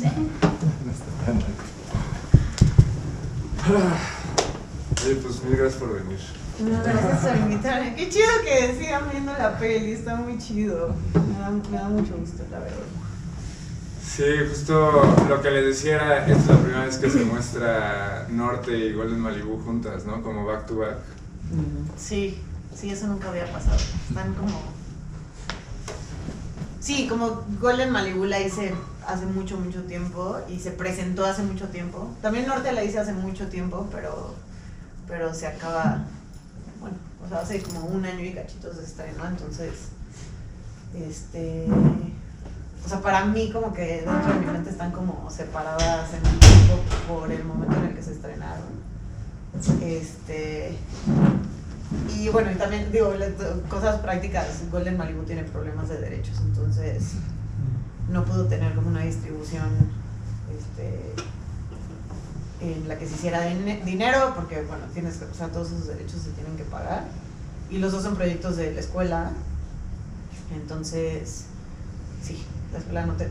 No está tan alto. Oye, pues mil gracias por venir. No, gracias por invitarme. Qué chido que sigan viendo la peli, está muy chido. Me da mucho gusto, la verdad. Sí, justo lo que les decía era, esta es la primera vez que se muestra Norte y Golden Malibu juntas, ¿no? Como back to back. Sí, eso nunca había pasado. Están como... Sí, como Golden Malibu la hice hace mucho tiempo y se presentó hace mucho tiempo. También Norte la hice hace mucho tiempo, pero se acaba... Bueno, o sea, hace como un año y cachitos se estrenó, entonces... O sea, para mí como que dentro de mi mente están como separadas en el tiempo por el momento en el que se estrenaron. Y bueno, y también digo, cosas prácticas, Golden Malibu tiene problemas de derechos, entonces no pudo tener como una distribución en la que se hiciera dinero, porque bueno, o sea, todos esos derechos se tienen que pagar. Y los dos son proyectos de la escuela, entonces sí, la escuela no te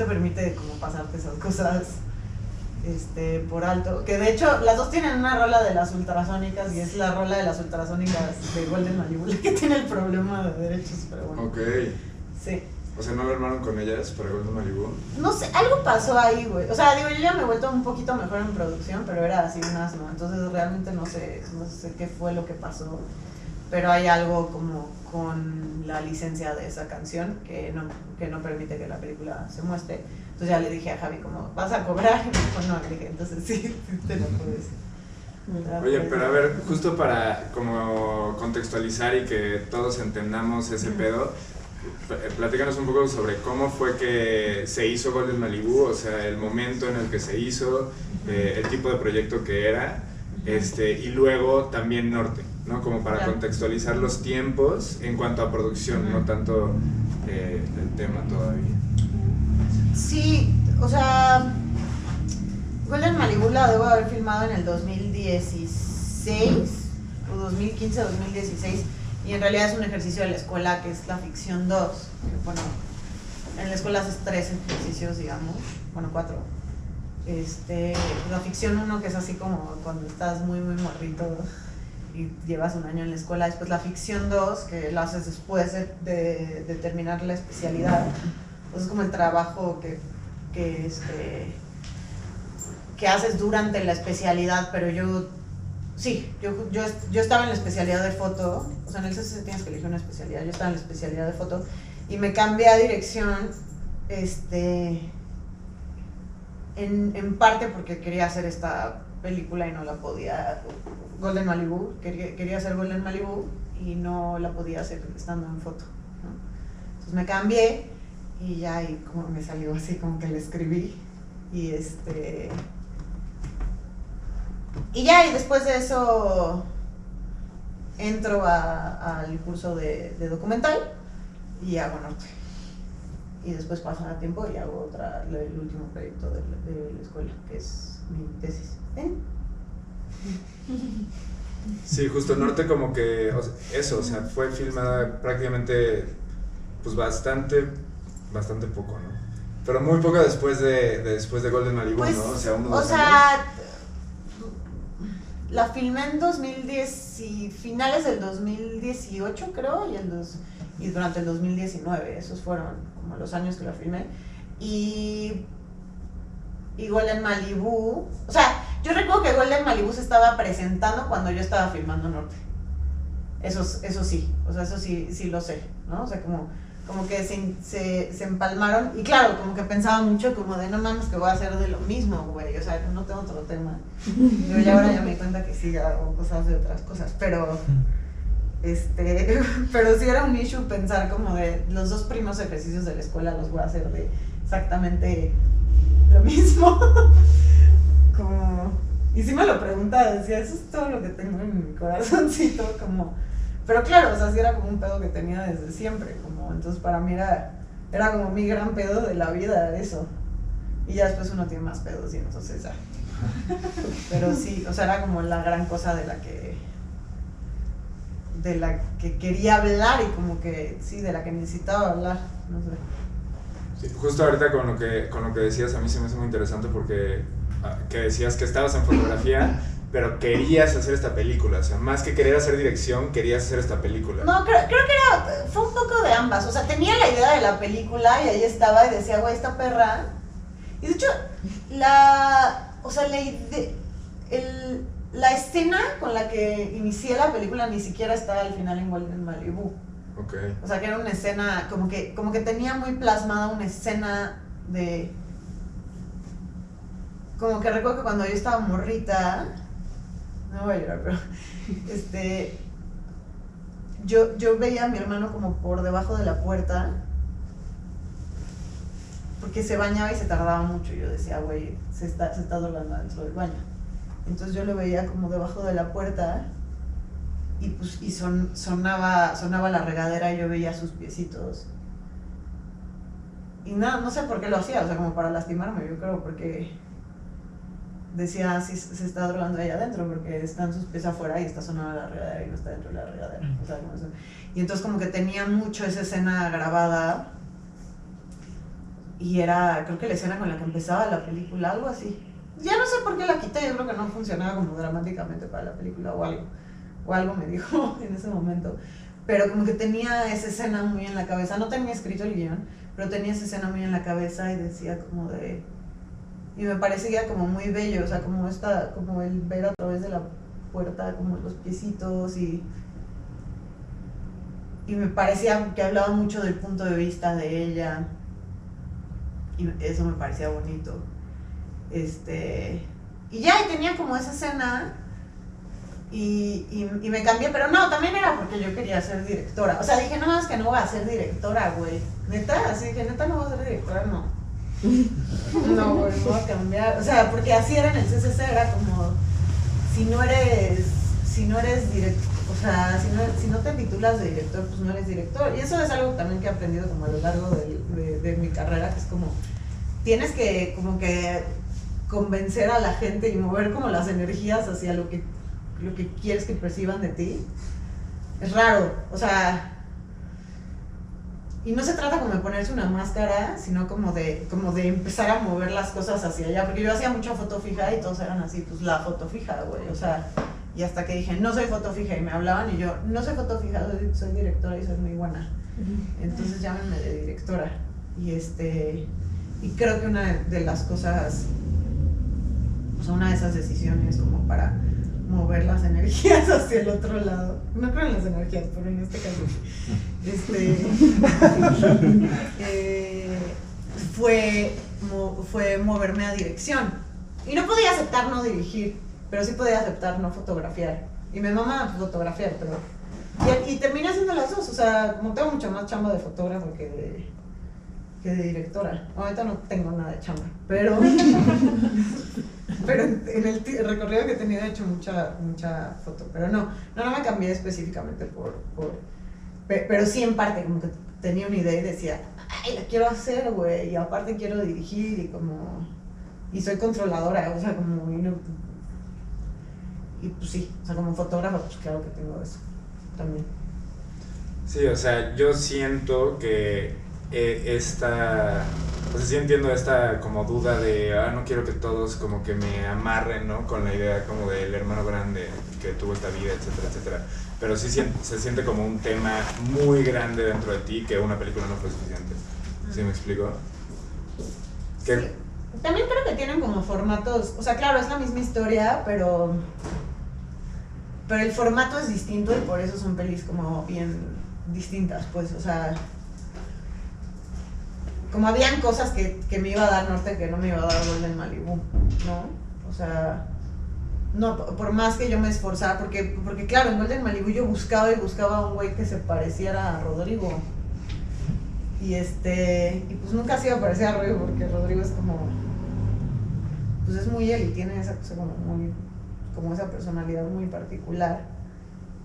permite como pasarte esas cosas por alto, que de hecho las dos tienen una rola de las ultrasónicas y es la rola de las ultrasónicas de Golden Malibu la que tiene el problema de derechos, pero bueno. Ok. Sí. O sea, ¿no lo armaron con ellas para Golden Malibu? No sé, algo pasó ahí, güey. O sea, digo, yo ya me he vuelto un poquito mejor en producción, pero era así un asno, entonces realmente no sé qué fue lo que pasó, pero hay algo como con la licencia de esa canción que no permite que la película se muestre. Entonces ya le dije a Javi como, ¿vas a cobrar? Y me dijo, no, le dije, entonces sí, te lo puedes. Oye, pero a ver, justo para como contextualizar y que todos entendamos ese pedo, platícanos un poco sobre cómo fue que se hizo Golden Malibu, o sea, el momento en el que se hizo, el tipo de proyecto que era, y luego también Norte, ¿no? Como para contextualizar los tiempos en cuanto a producción, no tanto el tema todavía. Sí, o sea, Golden Malibu la debo haber filmado en el 2016 o 2015 o 2016 y en realidad es un ejercicio de la escuela que es la ficción 2. Bueno, en la escuela haces 3 ejercicios, digamos, bueno, 4. La ficción 1 que es así como cuando estás muy morrito y llevas un año en la escuela, después la ficción 2 que la haces después de terminar la especialidad. Entonces es como el trabajo que haces durante la especialidad, pero yo estaba en la especialidad de foto, o sea, en el CCC tienes que elegir una especialidad, yo estaba en la especialidad de foto y me cambié a dirección, en parte porque quería hacer esta película y no la podía, Golden Malibu, quería hacer Golden Malibu y no la podía hacer estando en foto, ¿no? Entonces me cambié y ya, y como me salió así, como que le escribí y y ya, y después de eso entro al curso de documental y hago Norte. Y después pasa tiempo y hago el último proyecto de la escuela, que es mi tesis. Sí, justo Norte como que, o sea, fue filmada prácticamente, pues bastante poco, ¿no? Pero muy poco después de Golden Malibu, pues, ¿no? O sea, unos años. La filmé en 2010 y finales del 2018, creo, y durante el 2019, esos fueron como los años que la filmé. Y Golden Malibu, o sea, yo recuerdo que Golden Malibu se estaba presentando cuando yo estaba filmando Norte. Eso sí, o sea, eso sí lo sé, ¿no? O sea, como que se empalmaron, y claro, como que pensaba mucho como de no mames que voy a hacer de lo mismo, güey, o sea, no tengo otro tema. Yo ahora ya me di cuenta que sí hago cosas de otras cosas, pero pero sí era un issue pensar como de los 2 primeros ejercicios de la escuela los voy a hacer de exactamente lo mismo. Y si me lo preguntaba, decía, eso es todo lo que tengo en mi corazoncito, como... Pero claro, o sea, sí era como un pedo que tenía desde siempre, como, entonces para mí era como mi gran pedo de la vida, eso. Y ya después uno tiene más pedos y entonces ya. Pero sí, o sea, era como la gran cosa de la que quería hablar y como que, sí, de la que necesitaba hablar, no sé. Sí, justo ahorita con lo que decías, a mí se me hace muy interesante porque que decías que estabas en fotografía, pero querías hacer esta película, o sea, más que querer hacer dirección, querías hacer esta película. No, creo que fue un poco de ambas, o sea, tenía la idea de la película y ahí estaba y decía, güey, esta perra. Y de hecho, la escena con la que inicié la película ni siquiera estaba al final en Golden Malibu. Okay. O sea, que era una escena, como que tenía muy plasmada una escena de... Como que recuerdo que cuando yo estaba morrita, no voy a llorar, pero yo veía a mi hermano como por debajo de la puerta, porque se bañaba y se tardaba mucho. Y yo decía, güey, se está drogando dentro del baño. Entonces yo lo veía como debajo de la puerta y pues sonaba la regadera y yo veía sus piecitos. Y nada, no sé por qué lo hacía, o sea, como para lastimarme, yo creo, porque decía, sí, se está drogando ahí adentro, porque están sus pies afuera y está sonando la regadera y no está dentro de la regadera. O sea, como eso. Y entonces como que tenía mucho esa escena grabada y era, creo que la escena con la que empezaba la película, algo así. Ya no sé por qué la quité, yo creo que no funcionaba como dramáticamente para la película o algo me dijo en ese momento. Pero como que tenía esa escena muy en la cabeza, no tenía escrito el guión, pero tenía esa escena muy en la cabeza y decía como de... Y me parecía como muy bello, o sea, como el ver a través de la puerta, como los piecitos y me parecía que hablaba mucho del punto de vista de ella y eso me parecía bonito. Y ya, y tenía como esa escena y me cambié, pero no, también era porque yo quería ser directora. O sea, dije, no, es que no voy a ser directora, güey. Neta, así dije, neta no voy a ser directora, no. No, güey, no voy a cambiar. O sea, porque así era en el CCC, era como, si no eres director, o sea, si no te titulas de director, pues no eres director. Y eso es algo también que he aprendido como a lo largo de mi carrera, que es como, tienes que como que convencer a la gente y mover como las energías hacia lo que quieres que perciban de ti. Es raro, o sea, y no se trata como de ponerse una máscara, sino como de empezar a mover las cosas hacia allá, porque yo hacía mucha foto fija y todos eran así, pues la foto fija, güey, o sea, y hasta que dije, no soy foto fija, y me hablaban y yo, no soy foto fija, soy directora y soy muy buena, entonces llámenme de directora. Y creo que una de las cosas, o sea, una de esas decisiones como para mover las energías hacia el otro lado, no creo en las energías, pero en este caso fue moverme a dirección. Y no podía aceptar no dirigir, pero sí podía aceptar no fotografiar. Y me mama fotografiar, pero... Y terminé haciendo las dos, o sea, como tengo mucha más chamba de fotógrafo que de directora. Ahorita no tengo nada de chamba, pero en el recorrido que he tenido he hecho mucha foto, pero no me cambié específicamente pero sí en parte como que tenía una idea y decía, ay, la quiero hacer, güey, y aparte quiero dirigir y soy controladora, o sea, como y pues sí, o sea, como fotógrafa, pues claro que tengo eso también. Sí, o sea, yo siento que o sea, sí entiendo esta como duda de, no quiero que todos como que me amarren, ¿no? Con la idea como del hermano grande que tuvo esta vida, etcétera, etcétera. Pero sí se siente como un tema muy grande dentro de ti que una película no fue suficiente. ¿Sí me explico? Sí. También creo que tienen como formatos, o sea, claro, es la misma historia, pero el formato es distinto y por eso son pelis como bien distintas, pues, o sea, como habían cosas que me iba a dar Norte que no me iba a dar Golden Malibu, ¿no? O sea, no, por más que yo me esforzara, porque claro, en Golden Malibu yo buscaba a un güey que se pareciera a Rodrigo. Y pues nunca se iba a parecer a Rodrigo, porque Rodrigo es como, pues es muy él y tiene esa cosa como esa personalidad muy particular.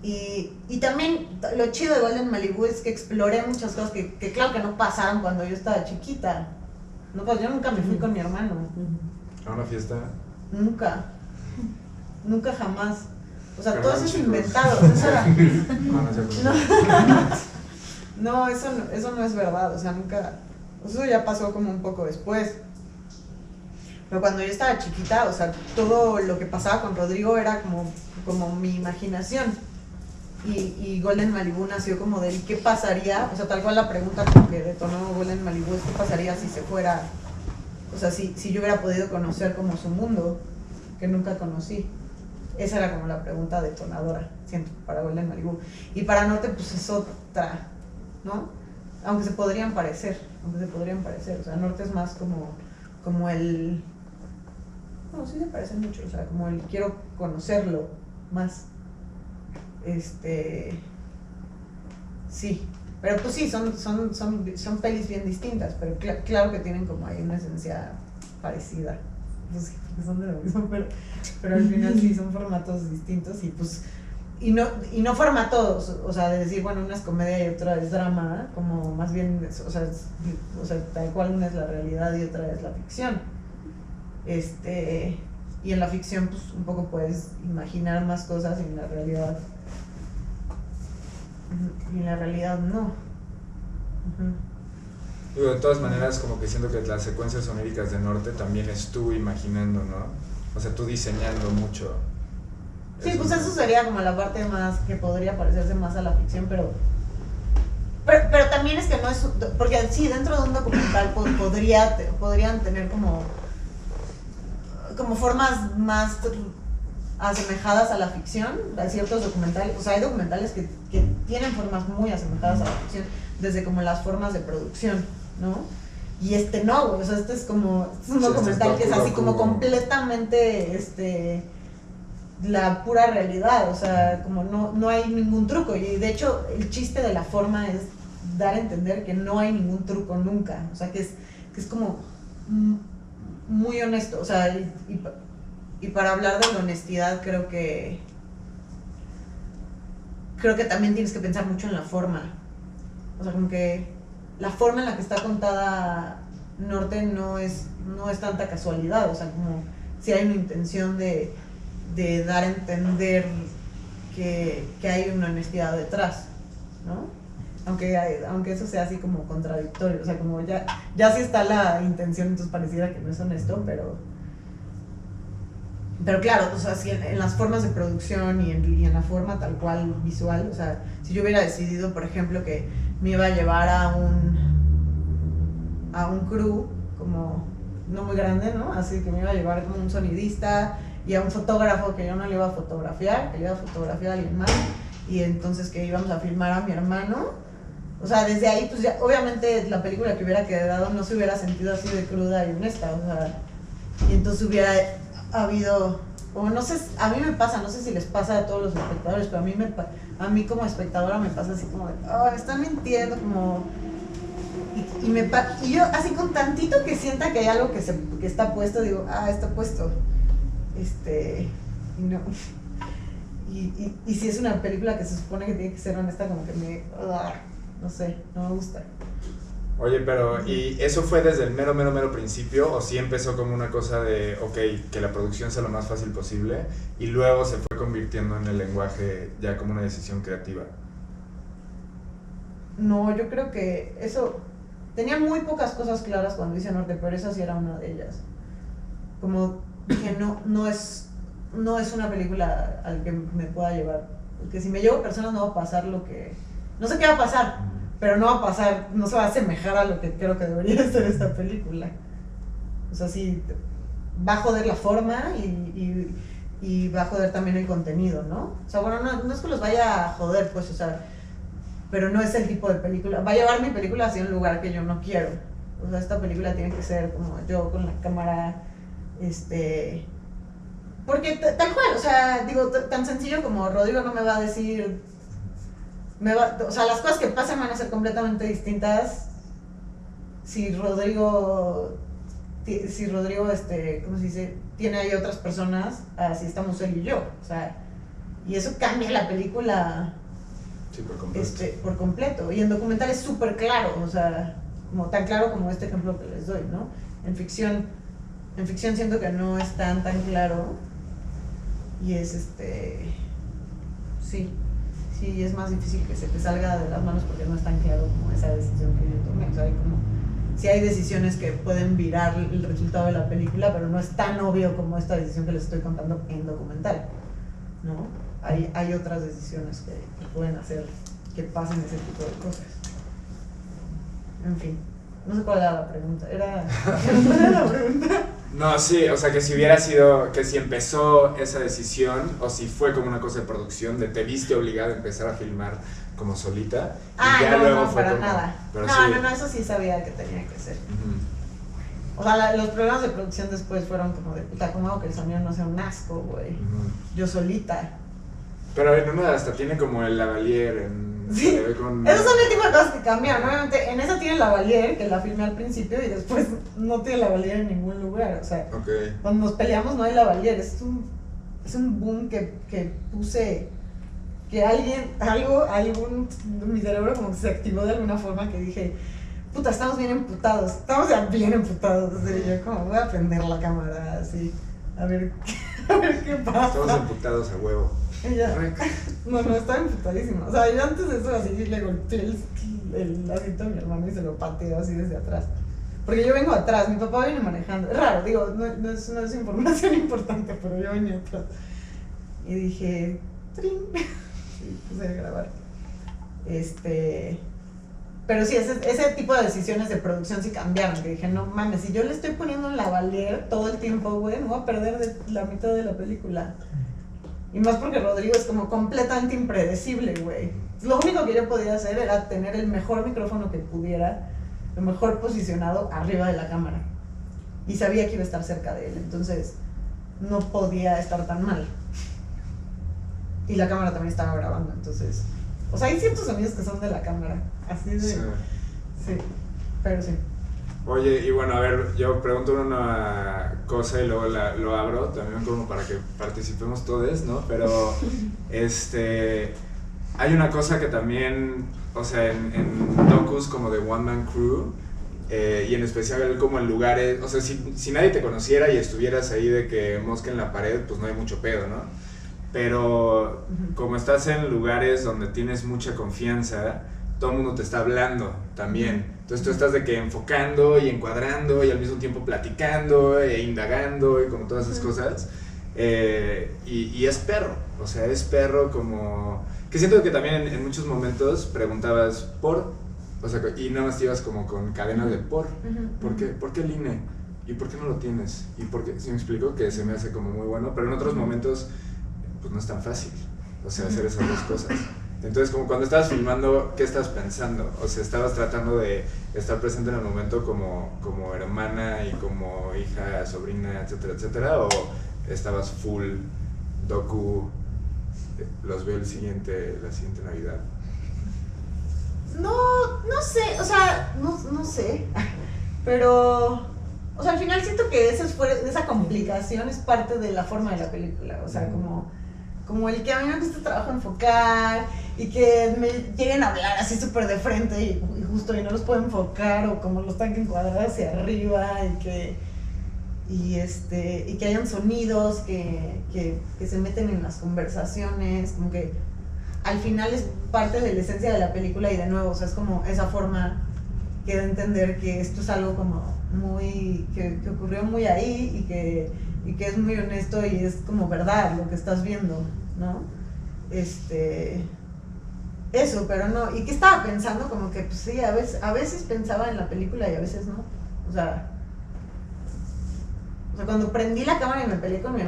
Y también lo chido de Golden Malibu es que exploré muchas cosas que claro que no pasaron cuando yo estaba chiquita. No, pues yo nunca me fui con mi hermano. ¿A una fiesta? Nunca jamás. O sea, Perdón, todo eso es chicos. inventado. Eso era... No, eso no es verdad. O sea, nunca. Eso ya pasó como un poco después. Pero cuando yo estaba chiquita, o sea, todo lo que pasaba con Rodrigo era como mi imaginación. Y Golden Malibu nació como de ¿qué pasaría? O sea, tal cual la pregunta como que detonó Golden Malibu es ¿qué pasaría si se fuera? O sea, si yo hubiera podido conocer como su mundo, que nunca conocí. Esa era como la pregunta detonadora, siento, para Golden Malibu. Y para Norte, pues es otra, ¿no? Aunque se podrían parecer. O sea, Norte es más como el... No, sí se parecen mucho, o sea, como el quiero conocerlo más. Sí, pero pues sí, son pelis bien distintas, pero claro que tienen como ahí una esencia parecida. Pues sí, porque son de lo mismo, pero al final sí son formatos distintos y pues y no formatos, o sea, de decir, bueno, una es comedia y otra es drama, como más bien, o sea, tal cual una es la realidad y otra es la ficción. Y en la ficción pues un poco puedes imaginar más cosas y en la realidad no. Digo, de todas maneras, como que siento que las secuencias oníricas de Norte también es tú imaginando, ¿no? O sea, tú diseñando mucho. Sí, pues eso sería como la parte más que podría parecerse más a la ficción, pero también es que no es, porque sí, dentro de un documental podrían tener como formas más asemejadas a la ficción, hay ciertos documentales, o sea, hay documentales que tienen formas muy asemejadas a la ficción, desde como las formas de producción, ¿no? Y no, o sea, es un documental que es así como completamente, la pura realidad, o sea, como no hay ningún truco, y de hecho el chiste de la forma es dar a entender que no hay ningún truco nunca, o sea, que es como muy honesto, o sea, y para hablar de la honestidad creo que también tienes que pensar mucho en la forma, o sea, como que la forma en la que está contada Norte no es tanta casualidad, o sea, como si hay una intención de dar a entender que hay una honestidad detrás, ¿no? Aunque eso sea así como contradictorio, o sea, como ya sí está la intención, entonces pareciera que no es honesto, pero claro, o sea, si en las formas de producción y en la forma tal cual visual, o sea, si yo hubiera decidido, por ejemplo, que me iba a llevar a un crew como no muy grande, ¿no? Así que me iba a llevar como un sonidista y a un fotógrafo que yo no le iba a fotografiar, que le iba a fotografiar a alguien más, y entonces que íbamos a filmar a mi hermano. O sea, desde ahí, pues ya, obviamente la película que hubiera quedado no se hubiera sentido así de cruda y honesta, o sea, y entonces hubiera habido, o no sé, a mí me pasa, no sé si les pasa a todos los espectadores, pero a mí como espectadora me pasa así como de, me están mintiendo, como... Y yo así con tantito que sienta que hay algo que está puesto, digo, está puesto. Y no. Y si es una película que se supone que tiene que ser honesta, como que no sé, no me gusta. Oye, pero ¿y eso fue desde el mero principio o sí empezó como una cosa de, ok, que la producción sea lo más fácil posible y luego se fue convirtiendo en el lenguaje ya como una decisión creativa? No, yo creo que eso... Tenía muy pocas cosas claras cuando hice Norte, pero esa sí era una de ellas. Como dije, no es una película al que me pueda llevar. Porque si me llevo personas no va a pasar lo que... No sé qué va a pasar, pero no va a pasar, no se va a asemejar a lo que creo que debería ser esta película. O sea, sí, va a joder la forma y va a joder también el contenido, ¿no? O sea, bueno, no es que los vaya a joder, pues, o sea, pero no es el tipo de película. Va a llevar mi película hacia un lugar que yo no quiero. O sea, esta película tiene que ser como yo con la cámara, porque tal cual, o sea, digo, tan sencillo como Rodrigo no me va a decir... o sea, las cosas que pasan van a ser completamente distintas si Rodrigo, ¿cómo se dice? Tiene ahí otras personas, así estamos él y yo, o sea, y eso cambia la película. Sí, por completo. Por completo. Y en documental es súper claro, o sea, como tan claro como este ejemplo que les doy, ¿no? En ficción siento que no es tan claro y es sí, es más difícil que se te salga de las manos porque no es tan claro como esa decisión que yo tomé, o sea, hay como sí hay decisiones que pueden virar el resultado de la película, pero no es tan obvio como esta decisión que les estoy contando en documental, ¿no? Hay otras decisiones que pueden hacer que pasen ese tipo de cosas. En fin, no sé cuál era la pregunta. ¿Cuál era la pregunta? No, sí, o sea, que si hubiera sido, que si empezó esa decisión, o si fue como una cosa de producción, de te viste obligada a empezar a filmar como solita, y ya luego fue para como, nada. Pero No, sí. no, eso sí sabía que tenía que ser. Uh-huh. O sea, los programas de producción después fueron como de puta, ¿cómo hago que el sonido no sea un asco, güey? Uh-huh. Yo solita. Pero en una hasta tiene como el lavalier en... Sí, se ve con... esos son el tipo de cosas que cambian. Obviamente, en esa tiene lavalier, que la filmé al principio, y después no tiene lavalier en ningún lugar. O sea, Okay. cuando nos peleamos no hay lavalier. Es un boom que puse, que mi cerebro como que se activó de alguna forma, que dije, puta, estamos bien emputados. Estamos ya bien emputados. O sea, yo como voy a prender la cámara así, a ver qué pasa. Estamos emputados a huevo. Ella, no, estaba emputadísima. O sea, yo antes de eso así le golpeé el asiento a mi hermano y se lo pateo así desde atrás. Porque yo vengo atrás, mi papá viene manejando. Es raro, digo, no es información importante, pero yo venía atrás. Y dije, ¡trin! Y puse a grabar. Pero sí, ese tipo de decisiones de producción sí cambiaron. Que dije, no mames, si yo le estoy poniendo un lavalier todo el tiempo, güey, me voy a perder la mitad de la película. Y más porque Rodrigo es como completamente impredecible, güey. Lo único que yo podía hacer era tener el mejor micrófono que pudiera, lo mejor posicionado arriba de la cámara. Y sabía que iba a estar cerca de él, entonces no podía estar tan mal. Y la cámara también estaba grabando, entonces... O sea, hay ciertos sonidos que son de la cámara, así de... Sí. Sí, pero sí. Oye, y bueno, a ver, yo pregunto una cosa y luego lo abro también como para que participemos todos, ¿no? Pero, hay una cosa que también, o sea, en docus como de One Man Crew, y en especial como en lugares, o sea, si nadie te conociera y estuvieras ahí de que mosca en la pared, pues no hay mucho pedo, ¿no? Pero como estás en lugares donde tienes mucha confianza, todo el mundo te está hablando también. Entonces tú estás de que enfocando y encuadrando y al mismo tiempo platicando e indagando y como todas esas cosas. Y es perro, o sea, es perro como... Que siento que también en muchos momentos preguntabas por, o sea, y nada más te ibas como con cadenas de por. ¿Por qué el INE? ¿Y por qué no lo tienes? ¿Y por qué? Si me explico, que se me hace como muy bueno, pero en otros momentos pues no es tan fácil, o sea, hacer esas dos cosas. Entonces, como cuando estabas filmando, ¿qué estabas pensando? O sea, ¿estabas tratando de estar presente en el momento como hermana y como hija, sobrina, etcétera, etcétera? ¿O estabas full docu, los veo la siguiente Navidad? No sé, o sea, no sé, pero, o sea, al final siento que esa complicación es parte de la forma de la película, o sea, como el que a mí me gusta trabajo enfocar y que me lleguen a hablar así súper de frente y justo y no los puedo enfocar, o como los tengo que encuadrar hacia arriba y que hayan sonidos que se meten en las conversaciones, como que al final es parte de la esencia de la película. Y de nuevo, o sea, es como esa forma que da a entender que esto es algo como muy, que ocurrió muy ahí y que es muy honesto y es como verdad lo que estás viendo, ¿no? Eso, pero no. ¿Y qué estaba pensando? Como que, pues sí, a veces pensaba en la película y a veces no. O sea, cuando prendí la cámara y me peleé con mi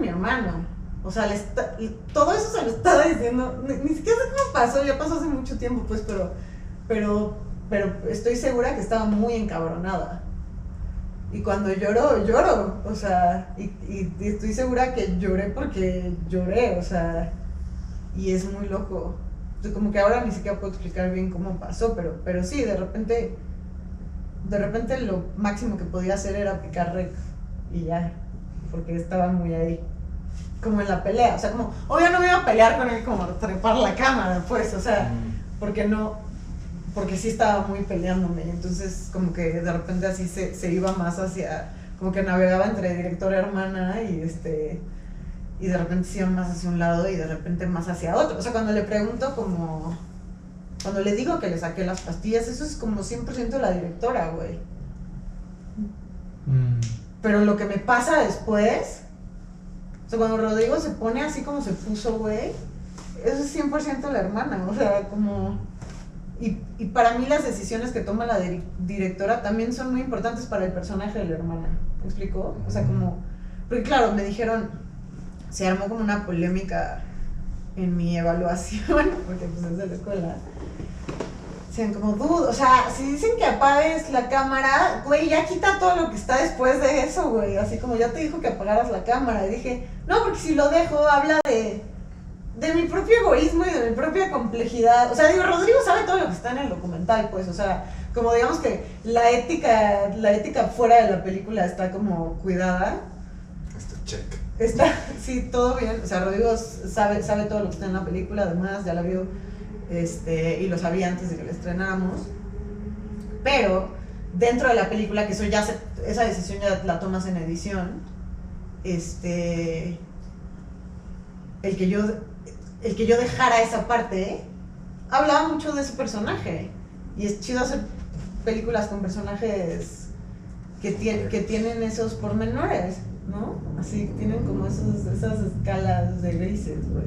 hermano, O sea, todo eso se lo estaba diciendo. Ni siquiera sé cómo pasó, ya pasó hace mucho tiempo, pues, pero estoy segura que estaba muy encabronada. Y cuando lloro, o sea, y estoy segura que lloré porque lloré, o sea, y es muy loco. Entonces, como que ahora ni siquiera puedo explicar bien cómo pasó, pero sí, de repente lo máximo que podía hacer era picar rec y ya, porque estaba muy ahí, como en la pelea, o sea, como, obvio no me iba a pelear con él como trepar la cámara, pues, o sea, porque sí estaba muy peleándome, entonces como que de repente así se iba más hacia, como que navegaba entre directora hermana y de repente se iba más hacia un lado y de repente más hacia otro. O sea, cuando le pregunto como Cuando le digo que le saqué las pastillas, eso es como 100% la directora, güey. Pero lo que me pasa después, o sea, cuando Rodrigo se pone así como se puso, güey, eso es 100% la hermana, o sea, como... Y para mí las decisiones que toma la directora también son muy importantes para el personaje de la hermana, ¿me explicó? O sea, como... Porque claro, me dijeron, se armó como una polémica en mi evaluación, porque pues es de la escuela. Decían como, dude, o sea, si dicen que apagues la cámara, güey, ya quita todo lo que está después de eso, güey. Así como ya te dijo que apagaras la cámara. Y dije, no, porque si lo dejo, habla de mi propio egoísmo y de mi propia complejidad. O sea, digo, Rodrigo sabe todo lo que está en el documental, pues, o sea, como digamos que la ética fuera de la película está como cuidada. Check. Está, sí, todo bien. O sea, Rodrigo sabe todo lo que está en la película, además, ya la vio. Y lo sabía antes de que la estrenáramos, pero dentro de la película, que eso ya esa decisión ya la tomas en edición, el que yo dejara esa parte, hablaba mucho de su personaje, y es chido hacer películas con personajes que tienen esos pormenores, ¿no? Así, tienen como esas escalas de grises, güey.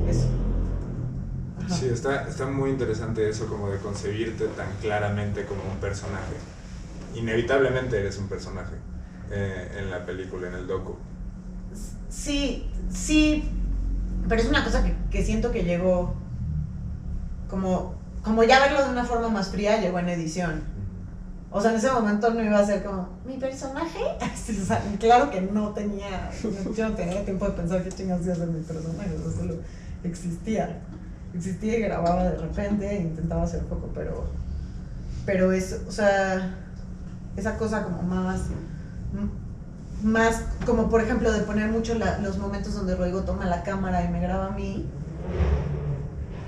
Eso. Ajá. Sí, está muy interesante eso, como de concebirte tan claramente como un personaje. Inevitablemente eres un personaje en la película, en el docu. Sí, pero es una cosa que siento que llegó como ya verlo de una forma más fría, llegó en edición. O sea, en ese momento no iba a ser como, ¿mi personaje? O sea, claro que yo no tenía tiempo de pensar qué chingados iba a ser mi personaje, o sea, solo existía y grababa de repente e intentaba hacer poco, pero eso, o sea, esa cosa como más como por ejemplo de poner mucho los momentos donde Rodrigo toma la cámara y me graba a mí,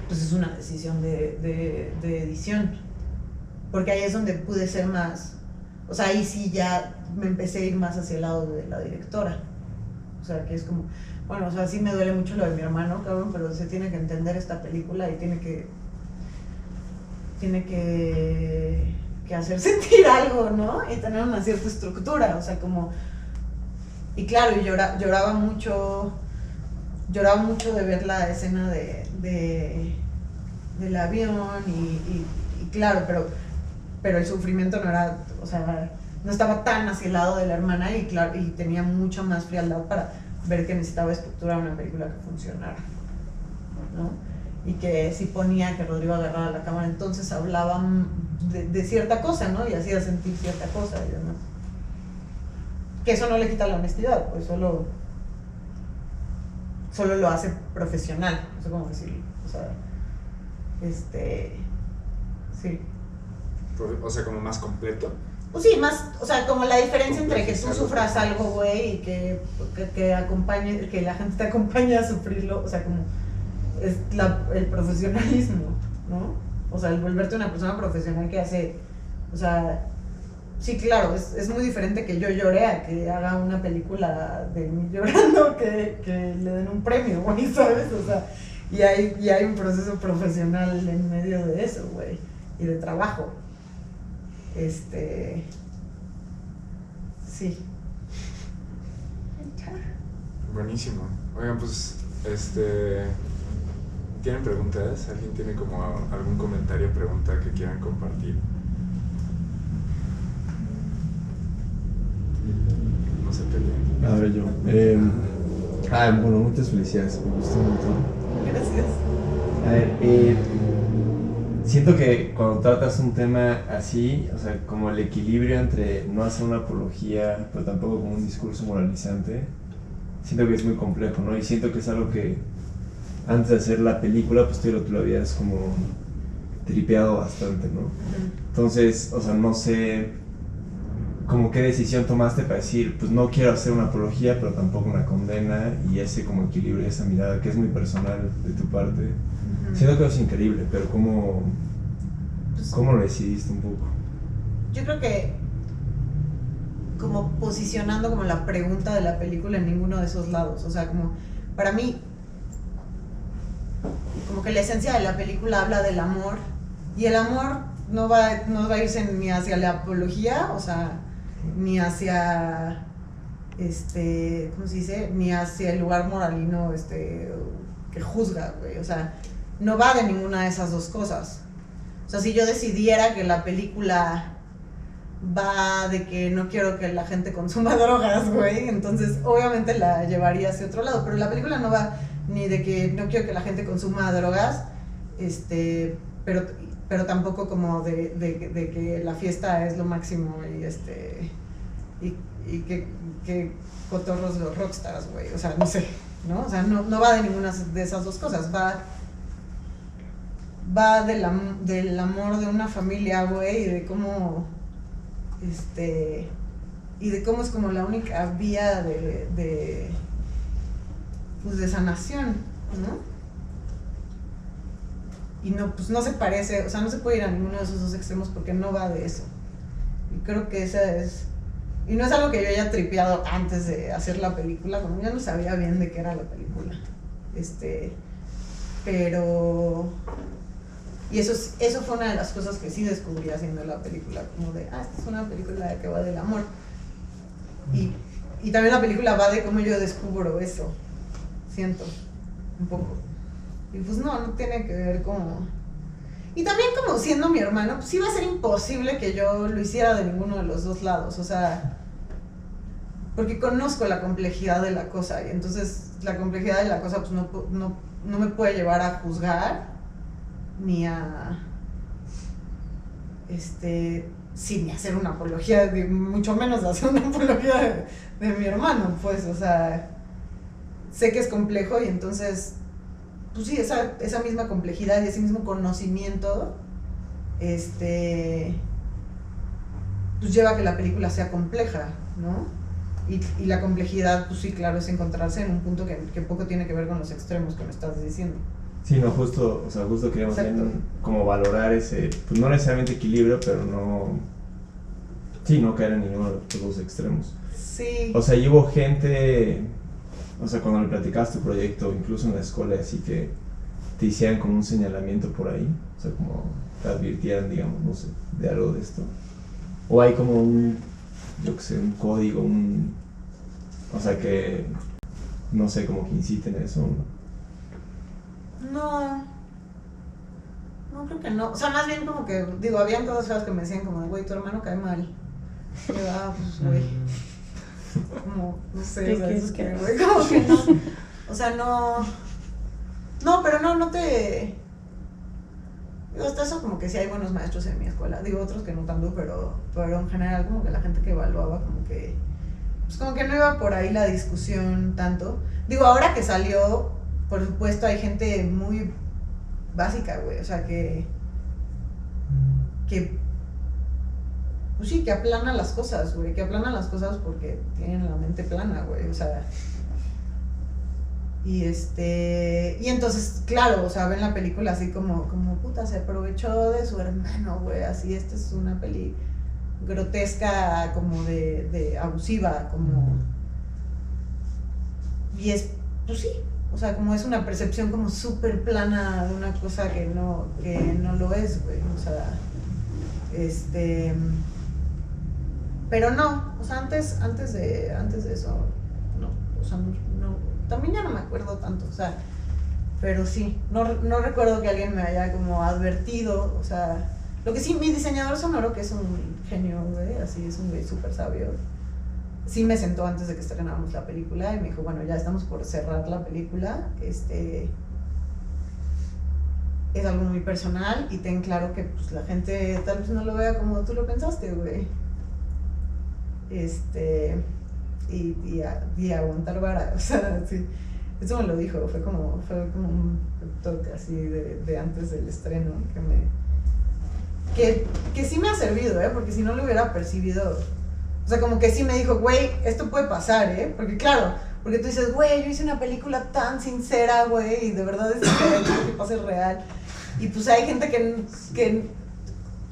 pues es una decisión de edición, porque ahí es donde pude ser más, o sea, ahí sí ya me empecé a ir más hacia el lado de la directora, o sea, que es como, bueno, o sea, sí me duele mucho lo de mi hermano, cabrón, pero se tiene que entender esta película y tiene que hacer sentir algo, ¿no? Y tener una cierta estructura, o sea, como... Y claro, y lloraba mucho de ver la escena del avión y claro, pero el sufrimiento no era, o sea, no estaba tan hacia el lado de la hermana y claro, y tenía mucha más frialdad para ver que necesitaba estructurar una película que funcionara, ¿no? Y que si ponía que Rodrigo agarrara la cámara, entonces hablaban de cierta cosa, ¿no? Y hacía sentir cierta cosa y demás. Que eso no le quita la honestidad, pues solo lo hace profesional, no sé cómo decirlo, o sea, sí. O sea, como más completo. Pues sí, más, o sea, como la diferencia entre que tú sufras algo, güey, y que acompañe, que la gente te acompañe a sufrirlo, o sea, como es el profesionalismo, ¿no? O sea, el volverte una persona profesional que hace, o sea, sí, claro, es muy diferente que yo llore a que haga una película de mí llorando que le den un premio, güey, ¿sabes? O sea, y hay un proceso profesional en medio de eso, güey, y de trabajo. Sí. Buenísimo. Oigan, pues, ¿tienen preguntas? ¿Alguien tiene como algún comentario, pregunta que quieran compartir? No se peleen. A ver, yo. Bueno, muchas felicidades. Me gustó un montón. Gracias. A ver, siento que cuando tratas un tema así, o sea, como el equilibrio entre no hacer una apología, pero tampoco como un discurso moralizante, siento que es muy complejo, ¿no? Y siento que es algo que antes de hacer la película, pues tú lo habías como tripeado bastante, ¿no? Entonces, o sea, no sé como qué decisión tomaste para decir, pues no quiero hacer una apología, pero tampoco una condena, y ese como equilibrio, esa mirada que es muy personal de tu parte. Siento que es increíble, pero ¿cómo lo decidiste un poco? Yo creo que como posicionando como la pregunta de la película en ninguno de esos lados, o sea, como para mí que la esencia de la película habla del amor, y el amor no va a irse ni hacia la apología, o sea, ni hacia, ¿cómo se dice? Ni hacia el lugar moralino, que juzga, güey, o sea, no va de ninguna de esas dos cosas. O sea, si yo decidiera que la película va de que no quiero que la gente consuma drogas, güey, entonces obviamente la llevaría hacia otro lado, pero la película no va ni de que no quiero que la gente consuma drogas, pero tampoco como de que la fiesta es lo máximo y que cotorros los rockstars, güey, o sea, no sé, ¿no? O sea, no va de ninguna de esas dos cosas, va del amor de una familia, güey, y de cómo y de cómo es como la única vía de sanación, ¿no? Y pues no se parece, o sea, no se puede ir a ninguno de esos dos extremos porque no va de eso. Y creo que esa es... Y no es algo que yo haya tripeado antes de hacer la película, como yo no sabía bien de qué era la película. Pero... Y eso fue una de las cosas que sí descubrí haciendo la película, como de, esta es una película que va del amor. Y también la película va de cómo yo descubro eso, siento, un poco. Y pues no tiene que ver como... Y también como siendo mi hermano, pues iba a ser imposible que yo lo hiciera de ninguno de los dos lados, o sea, porque conozco la complejidad de la cosa, y entonces la complejidad de la cosa pues no me puede llevar a juzgar, ni a ni hacer una apología, mucho menos hacer una apología de mi hermano, pues, o sea, sé que es complejo y entonces, pues sí, esa misma complejidad y ese mismo conocimiento, pues lleva a que la película sea compleja, ¿no? Y la complejidad, pues sí, claro, es encontrarse en un punto que poco tiene que ver con los extremos que me estás diciendo. Sí, no, justo queríamos como valorar ese, pues no necesariamente equilibrio, pero no caer en ninguno de los extremos. Sí. O sea, y hubo gente, o sea, cuando le platicabas tu proyecto, incluso en la escuela, así que te hicieran como un señalamiento por ahí, o sea, como te advirtieran, digamos, no sé, de algo de esto. O hay como un código, o sea, que, no sé, como que inciten eso, ¿no? No, creo que no. O sea, más bien como que, digo, habían cosas que me decían como, güey, tu hermano cae mal. Y yo, pues, güey. Como, no sé, o sea, eso es que, güey, como que no. O sea, no, pero no te... Digo, hasta eso como que sí hay buenos maestros en mi escuela. Digo, otros que no tanto, pero en general como que la gente que evaluaba como que... Pues como que no iba por ahí la discusión tanto. Digo, ahora que salió... Por supuesto hay gente muy básica, güey, o sea, que pues sí, que aplana las cosas, güey, porque tienen la mente plana, güey, o sea, y entonces, claro, o sea, ven la película así como puta, se aprovechó de su hermano, güey, así, esta es una peli grotesca, como de abusiva, como, y es, pues sí. O sea, como es una percepción como súper plana de una cosa que no lo es, güey. O sea, pero no, o sea, antes de eso, no. O sea, no, también ya no me acuerdo tanto, o sea, pero sí, no recuerdo que alguien me haya como advertido, o sea, lo que sí, mi diseñador sonoro, que es un genio, güey, así, es un güey súper sabio, sí me sentó antes de que estrenáramos la película y me dijo, bueno, ya estamos por cerrar la película, es algo muy personal y ten claro que pues la gente tal vez no lo vea como tú lo pensaste, güey. Y aguantar vara, o sea, sí. Eso me lo dijo, fue como un toque así de antes del estreno que sí me ha servido, porque si no lo hubiera percibido. O sea, como que sí me dijo, güey, esto puede pasar, porque claro, porque tú dices, güey, yo hice una película tan sincera, güey, y de verdad es que pase real. Y pues hay gente que,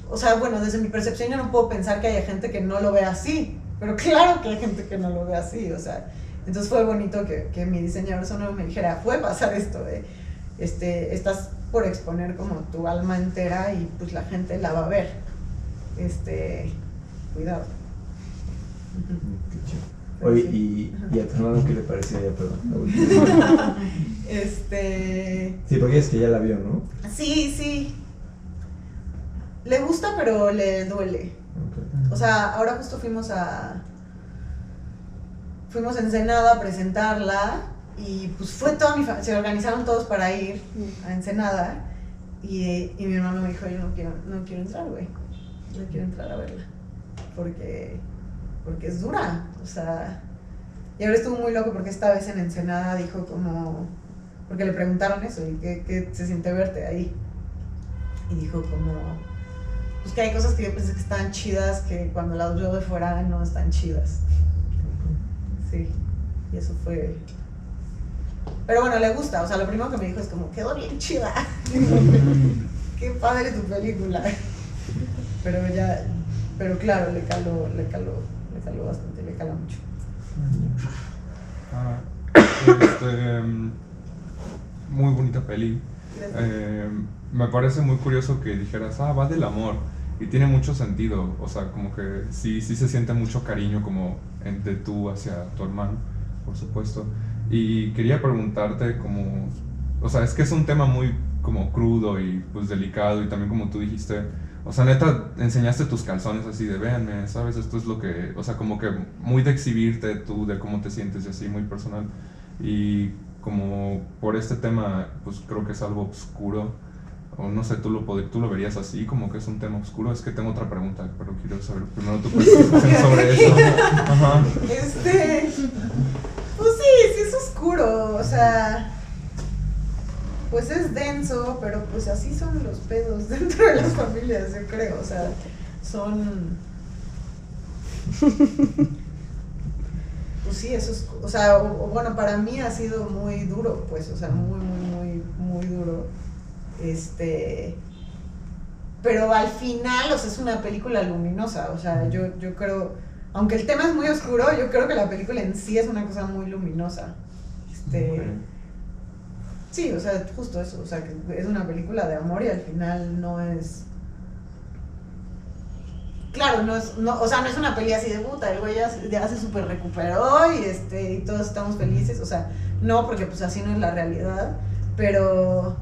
o sea, bueno, desde mi percepción yo no puedo pensar que haya gente que no lo vea así, pero claro que hay gente que no lo ve así, o sea, entonces fue bonito que mi diseñador sonoro me dijera, puede pasar esto, estas por exponer como tu alma entera y pues la gente la va a ver. Cuidado. Oye, ¿y a tu hermano qué le parecía ya, perdón? Sí, porque es que ya la vio, ¿no? Sí. Le gusta, pero le duele. Okay. O sea, ahora justo fuimos a Ensenada a presentarla y pues fue toda mi familia, se organizaron todos para ir a Ensenada y mi hermano me dijo, yo no quiero entrar, güey, no quiero entrar a verla porque es dura, o sea, y ahora estuvo muy loco porque esta vez en Ensenada dijo como, porque le preguntaron eso y qué se siente verte ahí y dijo como, pues que hay cosas que yo pensé que estaban chidas que cuando las veo de fuera no están chidas. Sí, y eso fue... Pero bueno, le gusta, o sea, lo primero que me dijo es como, quedó bien chida. Qué padre tu película. Pero claro, le caló bastante, le cala mucho. Muy bonita peli. Me parece muy curioso que dijeras, va del amor. Y tiene mucho sentido, o sea, como que sí se siente mucho cariño como de tú hacia tu hermano, por supuesto. Y quería preguntarte como, o sea, es que es un tema muy como crudo y pues delicado y también como tú dijiste, o sea, neta, enseñaste tus calzones así de véanme, ¿sabes? Esto es lo que, o sea, como que muy de exhibirte tú, de cómo te sientes y así, muy personal. Y como por este tema, pues creo que es algo oscuro. O no sé, ¿tú lo verías así, como que es un tema oscuro? Es que tengo otra pregunta, pero quiero saber primero tu percepción sobre eso. Ajá. Pues sí es oscuro, o sea, pues es denso, pero pues así son los pedos dentro de las familias, yo creo, o sea, son... Pues sí, eso es, o sea, bueno, para mí ha sido muy duro, pues, o sea, muy duro. Pero al final, o sea, es una película luminosa, o sea, yo creo, aunque el tema es muy oscuro, yo creo que la película en sí es una cosa muy luminosa. Sí, o sea, justo eso, o sea, que es una película de amor y al final no es... Claro, no es una peli así de puta, el güey ya se super recuperó y todos estamos felices, o sea, no, porque pues así no es la realidad, pero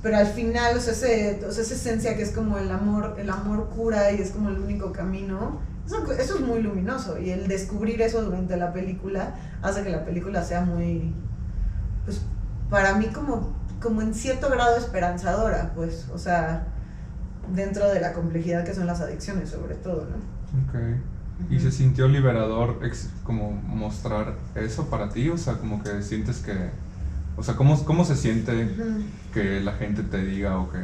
al final, o sea, esa esencia que es como el amor cura y es como el único camino, eso es muy luminoso y el descubrir eso durante la película hace que la película sea muy, pues, para mí como en cierto grado esperanzadora, pues, o sea, dentro de la complejidad que son las adicciones, sobre todo, ¿no? Ok. ¿Y se sintió liberador como mostrar eso para ti? O sea, como que sientes que... O sea, ¿cómo se siente que la gente te diga o que,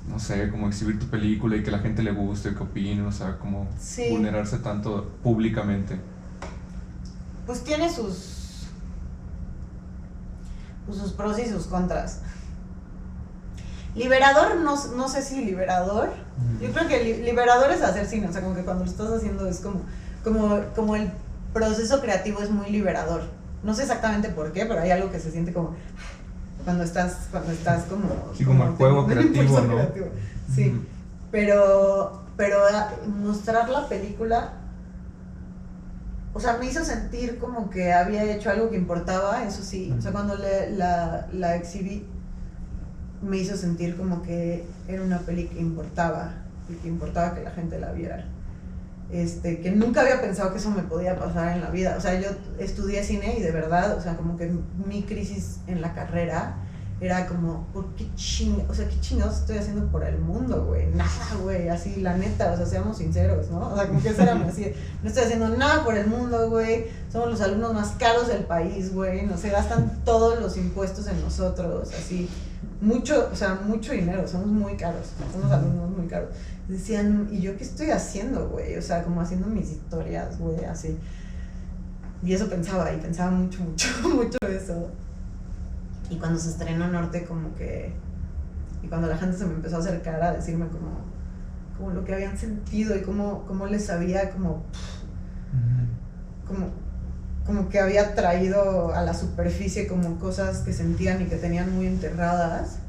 no sé, como exhibir tu película y que la gente le guste, que opine, o sea, como vulnerarse tanto públicamente? Pues tiene sus pros y sus contras. Liberador, no sé si liberador. Yo creo que liberador es hacer cine, o sea, como que cuando lo estás haciendo es como el proceso creativo es muy liberador. No sé exactamente por qué, pero hay algo que se siente como cuando estás como... Sí, como el juego creativo, ¿no? Creativo. Sí, pero mostrar la película, o sea, me hizo sentir como que había hecho algo que importaba, eso sí. O sea, cuando la exhibí, me hizo sentir como que era una peli que importaba y que importaba que la gente la viera. Que nunca había pensado que eso me podía pasar en la vida. O sea, yo estudié cine y de verdad, o sea, como que mi crisis en la carrera era como, ¿qué chingados estoy haciendo por el mundo, güey? Nada, güey, así, la neta, o sea, seamos sinceros, ¿no? O sea, como que eso era así, no estoy haciendo nada por el mundo, güey, somos los alumnos más caros del país, güey, no se gastan todos los impuestos en nosotros, así, mucho dinero, somos muy caros, somos alumnos muy caros. Decían, ¿y yo qué estoy haciendo, güey? O sea, como haciendo mis historias, güey, así. Y eso pensaba mucho eso. Y cuando se estrenó Norte, como que... Y cuando la gente se me empezó a acercar a decirme como lo que habían sentido y cómo les había como que había traído a la superficie como cosas que sentían y que tenían muy enterradas.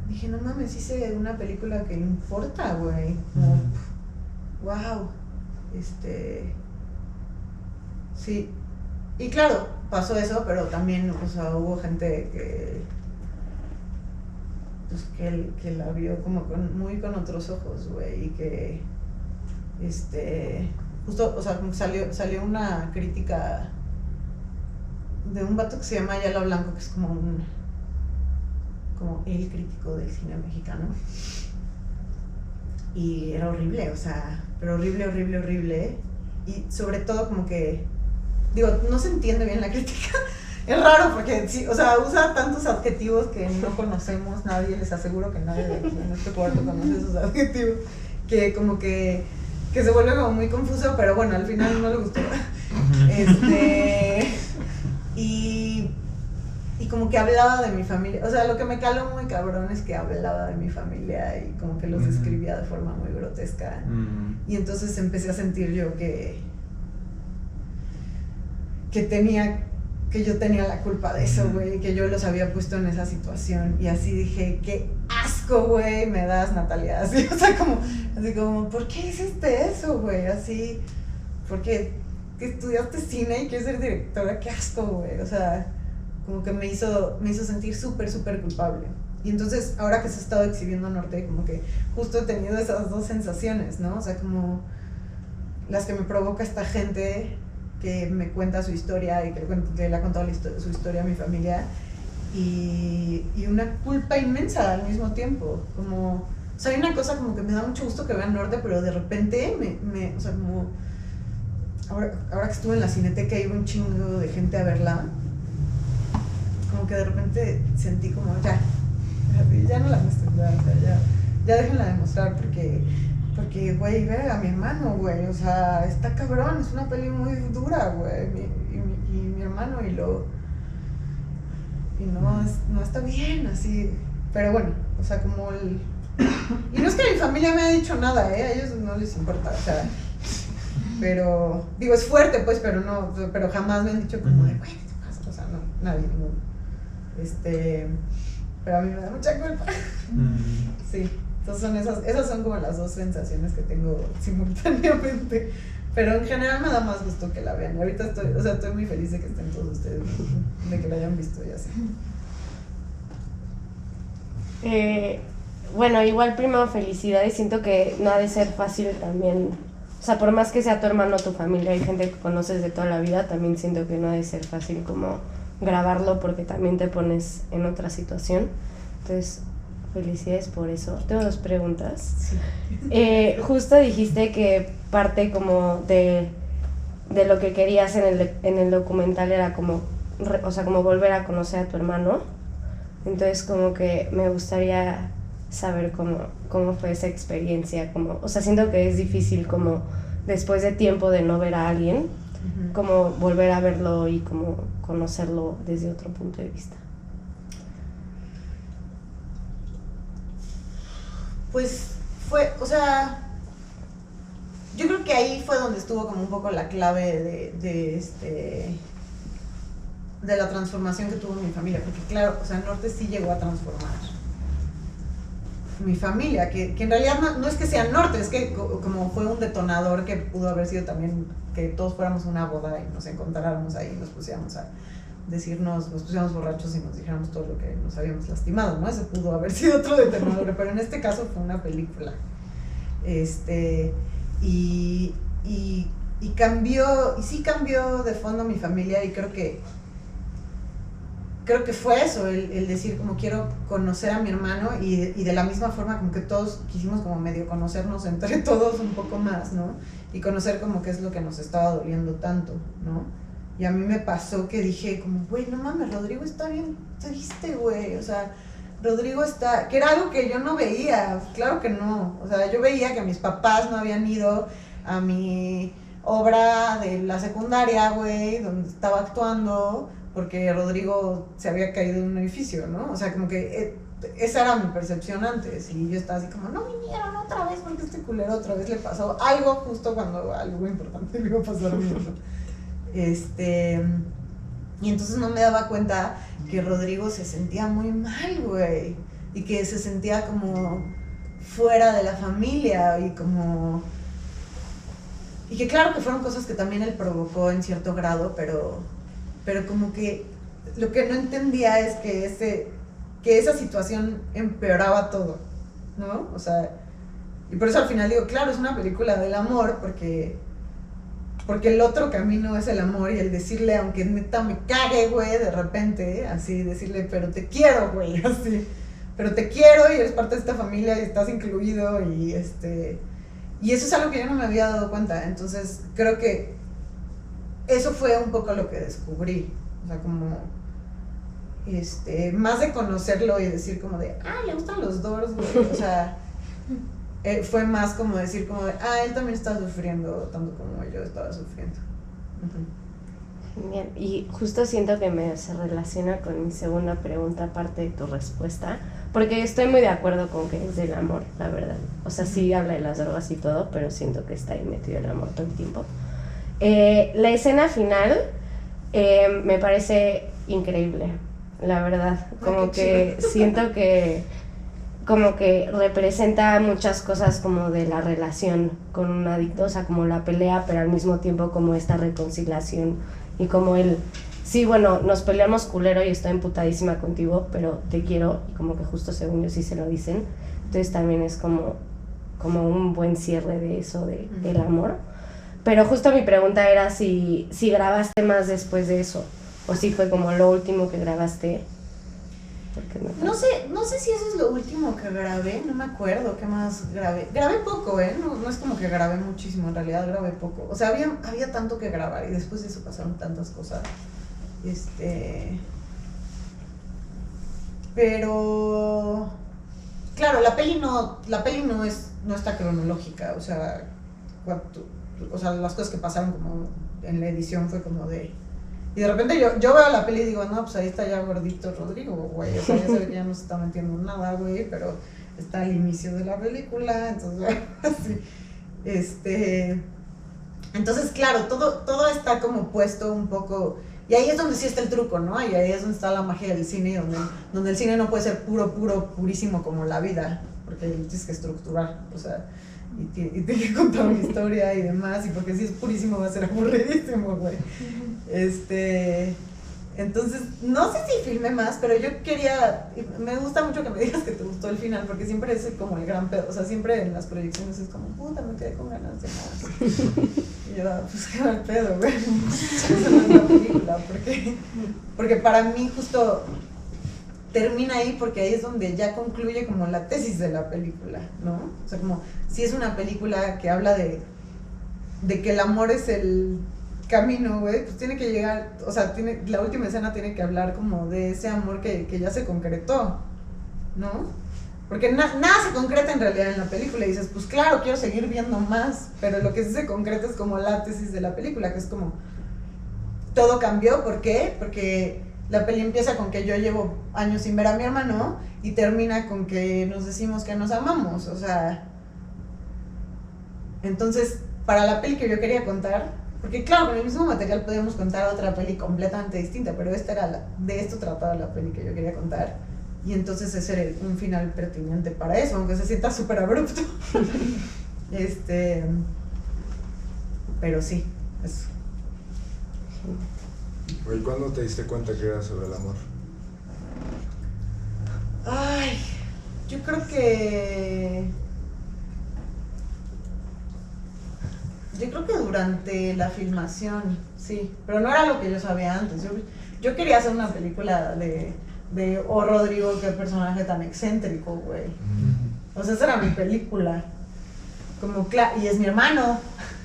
dije, no mames, hice una película que importa, güey. Como, wow. Sí. Y claro, pasó eso, pero también, o sea, hubo gente que pues que la vio como muy con otros ojos, güey, y que justo, o sea, como que salió una crítica de un vato que se llama Ayala Blanco, que es como el crítico del cine mexicano, y era horrible, o sea, pero horrible, y sobre todo como que, digo, no se entiende bien la crítica. Es raro porque, sí, o sea, usa tantos adjetivos que no conocemos, nadie, les aseguro que nadie de aquí en este cuarto conoce esos adjetivos, que como que se vuelve como muy confuso, pero bueno, al final no le gustó. Y como que hablaba de mi familia, o sea, lo que me caló muy cabrón es que hablaba de mi familia y como que los describía de forma muy grotesca. Y entonces empecé a sentir yo que yo tenía la culpa de eso, güey, que yo los había puesto en esa situación, y así dije, qué asco, güey, me das, Natalia, así, o sea, así como, ¿por qué hiciste eso, güey? Así, porque estudiaste cine y quieres ser directora, qué asco, güey, o sea, como que me hizo sentir súper culpable. Y entonces, ahora que se ha estado exhibiendo Norte, como que justo he tenido esas dos sensaciones, ¿no? O sea, como las que me provoca esta gente que me cuenta su historia y que le ha contado su historia a mi familia, y una culpa inmensa al mismo tiempo. Como, o sea, hay una cosa como que me da mucho gusto que vean Norte, pero de repente o sea, como ahora que estuve en la Cineteca y iba un chingo de gente a verla, como que de repente sentí como, ya no la muestren, ya déjenla de mostrar, porque, güey, ve a mi hermano, güey, o sea, está cabrón, es una peli muy dura, güey, y mi hermano, y no está bien, así, pero bueno, o sea, como y no es que mi familia me haya dicho nada, a ellos no les importa, o sea, pero, digo, es fuerte, pues, pero jamás me han dicho como de, güey, ¿qué te pasa? O sea, no, nadie, ninguno, pero a mí me da mucha culpa, sí. Entonces esas son como las dos sensaciones que tengo simultáneamente. Pero en general me da más gusto que la vean. Y ahorita estoy muy feliz de que estén todos ustedes, de que la hayan visto y así. Bueno, igual primero felicidades. Siento que no ha de ser fácil también. O sea, por más que sea tu hermano, tu familia y gente que conoces de toda la vida, también siento que no ha de ser fácil como grabarlo, porque también te pones en otra situación. Entonces, felicidades por eso. Tengo dos preguntas. Sí. Justo dijiste que parte como de lo que querías en el documental era como, o sea, como volver a conocer a tu hermano. Entonces como que me gustaría saber cómo fue esa experiencia. O sea, siento que es difícil como después de tiempo de no ver a alguien, como volver a verlo y como conocerlo desde otro punto de vista. Pues fue, o sea, yo creo que ahí fue donde estuvo como un poco la clave de la transformación que tuvo mi familia, porque claro, o sea, Norte sí llegó a transformar mi familia, que en realidad no es que sea Norte, es que como fue un detonador que pudo haber sido también que todos fuéramos a una boda y nos encontráramos ahí y nos pusiéramos a decirnos, nos pusiéramos borrachos y nos dijéramos todo lo que nos habíamos lastimado, ¿no? Ese pudo haber sido otro detonador, pero en este caso fue una película. Y cambió, y sí cambió de fondo mi familia, y creo que fue eso, el decir como quiero conocer a mi hermano, y de la misma forma como que todos quisimos como medio conocernos entre todos un poco más, ¿no? Y conocer como qué es lo que nos estaba doliendo tanto, ¿no? Y a mí me pasó que dije como, güey, no mames, Rodrigo está bien triste, güey, o sea, Rodrigo está, que era algo que yo no veía, claro que no, o sea, yo veía que mis papás no habían ido a mi obra de la secundaria, güey, donde estaba actuando, porque Rodrigo se había caído en un edificio, ¿no? O sea, como que esa era mi percepción antes, y yo estaba así como, no vinieron otra vez porque este culero otra vez le pasó algo justo cuando algo importante le iba a pasar a mí, ¿no? Y entonces no me daba cuenta que Rodrigo se sentía muy mal, güey. Y que se sentía como fuera de la familia y como... Y que claro que fueron cosas que también él provocó en cierto grado, pero como que lo que no entendía es que esa situación empeoraba todo, ¿no? O sea, y por eso al final digo, claro, es una película del amor, porque el otro camino es el amor y el decirle, aunque neta me cague, güey, de repente, así, decirle, pero te quiero, güey, así, pero te quiero y eres parte de esta familia y estás incluido y y eso es algo que yo no me había dado cuenta, entonces creo que eso fue un poco lo que descubrí, o sea, como, más de conocerlo y decir como de, le gustan los Doors, güey, o sea, fue más como decir como de, él también está sufriendo tanto como yo estaba sufriendo. Bien, y justo siento que se relaciona con mi segunda pregunta, aparte de tu respuesta, porque estoy muy de acuerdo con que es del amor, la verdad. O sea, sí habla de las drogas y todo, pero siento que está ahí metido el amor todo el tiempo. La escena final me parece increíble, la verdad. Como que siento que como que representa muchas cosas como de la relación con un adicto, o sea, como la pelea, pero al mismo tiempo como esta reconciliación y como sí, bueno, nos peleamos culero y estoy emputadísima contigo, pero te quiero, y como que justo según yo sí se lo dicen, entonces también es como un buen cierre de eso, del amor. Pero justo mi pregunta era si grabaste más después de eso, o si fue como lo último que grabaste. No sé si eso es lo último que grabé, no me acuerdo qué más grabé. Grabé poco, no es como que grabé muchísimo, en realidad grabé poco. O sea, había tanto que grabar y después de eso pasaron tantas cosas. Pero claro, la peli no está cronológica, o sea, las cosas que pasaron como en la edición fue como de... Y de repente yo veo la peli y digo, no, pues ahí está ya gordito Rodrigo, güey. O sea, ya se ve que ya no se está metiendo en nada, güey, pero está al inicio de la película, entonces, así. Entonces, claro, todo está como puesto un poco... Y ahí es donde sí está el truco, ¿no? Y ahí es donde está la magia del cine, donde el cine no puede ser purísimo como la vida, porque tienes que estructurar, o sea... Y tiene que contar una historia y demás, y porque si es purísimo va a ser aburridísimo, güey. Entonces, no sé si filmé más, pero yo me gusta mucho que me digas que te gustó el final, porque siempre es como el gran pedo, o sea, siempre en las proyecciones es como, puta, me quedé con ganas de más. Y yo, pues qué mal pedo, güey. Eso no es la película, porque para mí justo termina ahí porque ahí es donde ya concluye como la tesis de la película, ¿no? O sea, como si es una película que habla de que el amor es el camino, güey, pues tiene que llegar, o sea, la última escena tiene que hablar como de ese amor que ya se concretó, ¿no? Porque nada se concreta en realidad en la película y dices, pues claro, quiero seguir viendo más, pero lo que sí se concreta es como la tesis de la película, que es como todo cambió, ¿por qué? Porque la peli empieza con que yo llevo años sin ver a mi hermano y termina con que nos decimos que nos amamos, o sea, entonces para la peli que yo quería contar, porque claro, con el mismo material podíamos contar otra peli completamente distinta, pero de esto trataba la peli que yo quería contar, y entonces ese era un final pertinente para eso, aunque se sienta súper abrupto. Pero sí, eso. ¿Y cuándo te diste cuenta que era sobre el amor? Ay, yo creo que durante la filmación, sí, pero no era lo que yo sabía antes. Yo quería hacer una película de Rodrigo, qué personaje tan excéntrico, güey. O sea, esa era mi película. Y es mi hermano,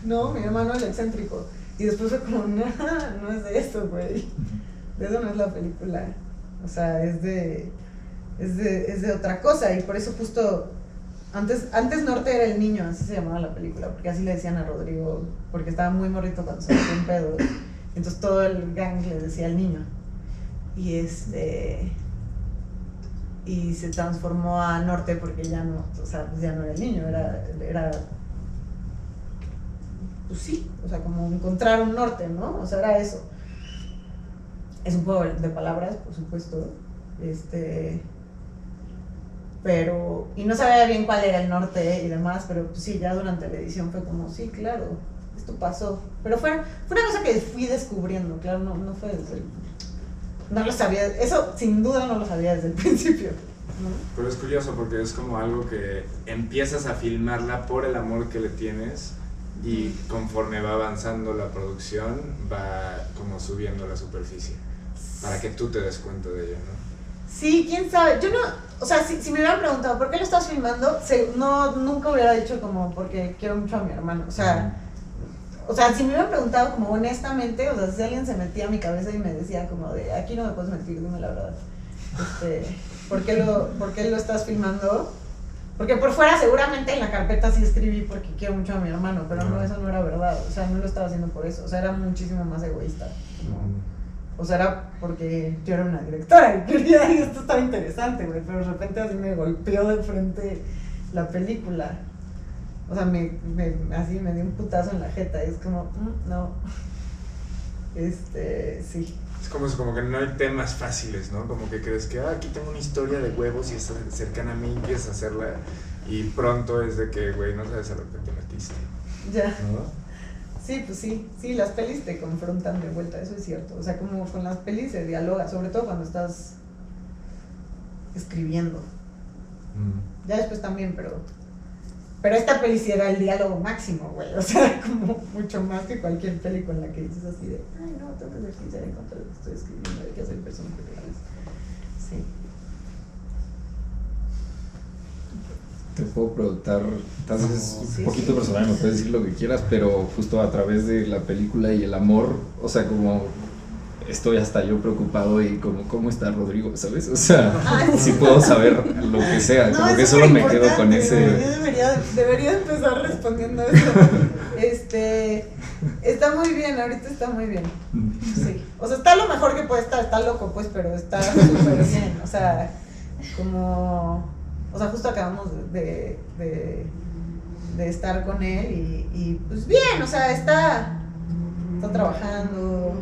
¿no? Mi hermano es el excéntrico. Y después fue como, no es de eso, güey. De eso no es la película. O sea, es de otra cosa. Y por eso justo, antes Norte era el niño, así se llamaba la película, porque así le decían a Rodrigo, porque estaba muy morrito cuando se metió en pedo. Entonces todo el gang le decía el niño. Y y se transformó a Norte porque ya no, o sea, pues ya no era el niño, era pues sí, o sea, como encontrar un norte, ¿no? O sea, era eso. Es un juego de palabras, por supuesto. Pero, y no sabía bien cuál era el norte y demás, pero pues sí, ya durante la edición fue como, sí, claro, esto pasó. Pero fue una cosa que fui descubriendo, claro, no fue desde el... No lo sabía, eso sin duda no lo sabía desde el principio, ¿no? Pero es curioso porque es como algo que empiezas a filmarla por el amor que le tienes y conforme va avanzando la producción va como subiendo la superficie para que tú te des cuenta de ella, ¿no? Sí, quién sabe. Yo no, o sea, si me hubieran preguntado por qué lo estás filmando, nunca hubiera dicho como porque quiero mucho a mi hermano. O sea, si me hubieran preguntado como honestamente, o sea, si alguien se metía a mi cabeza y me decía como de aquí no me puedes mentir, dime la verdad. ¿Por qué lo estás filmando? Porque por fuera seguramente en la carpeta sí escribí porque quiero mucho a mi hermano, pero no, eso no era verdad. O sea, no lo estaba haciendo por eso. O sea, era muchísimo más egoísta. O sea, era porque yo era una directora y quería, y esto estaba interesante, güey, pero de repente así me golpeó de frente la película. O sea, así me dio un putazo en la jeta y es como, no. Sí. Es como que no hay temas fáciles, ¿no? Como que crees que, aquí tengo una historia de huevos y está cercana a mí, empiezas a hacerla y pronto es de que, güey, no sabes a lo que te metiste. Ya. ¿No? Sí, pues sí, las pelis te confrontan de vuelta, eso es cierto. O sea, como con las pelis se dialoga, sobre todo cuando estás escribiendo. Ya después también, pero esta peli sí era el diálogo máximo, güey. O sea, como mucho más que cualquier peli con la que dices así de, ay, no, tengo que ser sincera en cuanto a lo que estoy escribiendo, hay que hacer personajes reales. Sí. Te puedo preguntar, tal vez Sí, un poquito sí. personal, me puedes decir lo que quieras, pero justo a través de la película y el amor, o sea, como estoy hasta yo preocupado y como, ¿cómo está Rodrigo? ¿Sabes? O sea, si puedo saber lo que sea, No, como es que solo me quedo importante, con ese... güey. Yo debería empezar respondiendo eso. Está muy bien, ahorita está muy bien. Sí. O sea, está lo mejor que puede estar, está loco, pues, pero está súper bien. O sea, justo acabamos de estar con él y pues bien, o sea, está trabajando,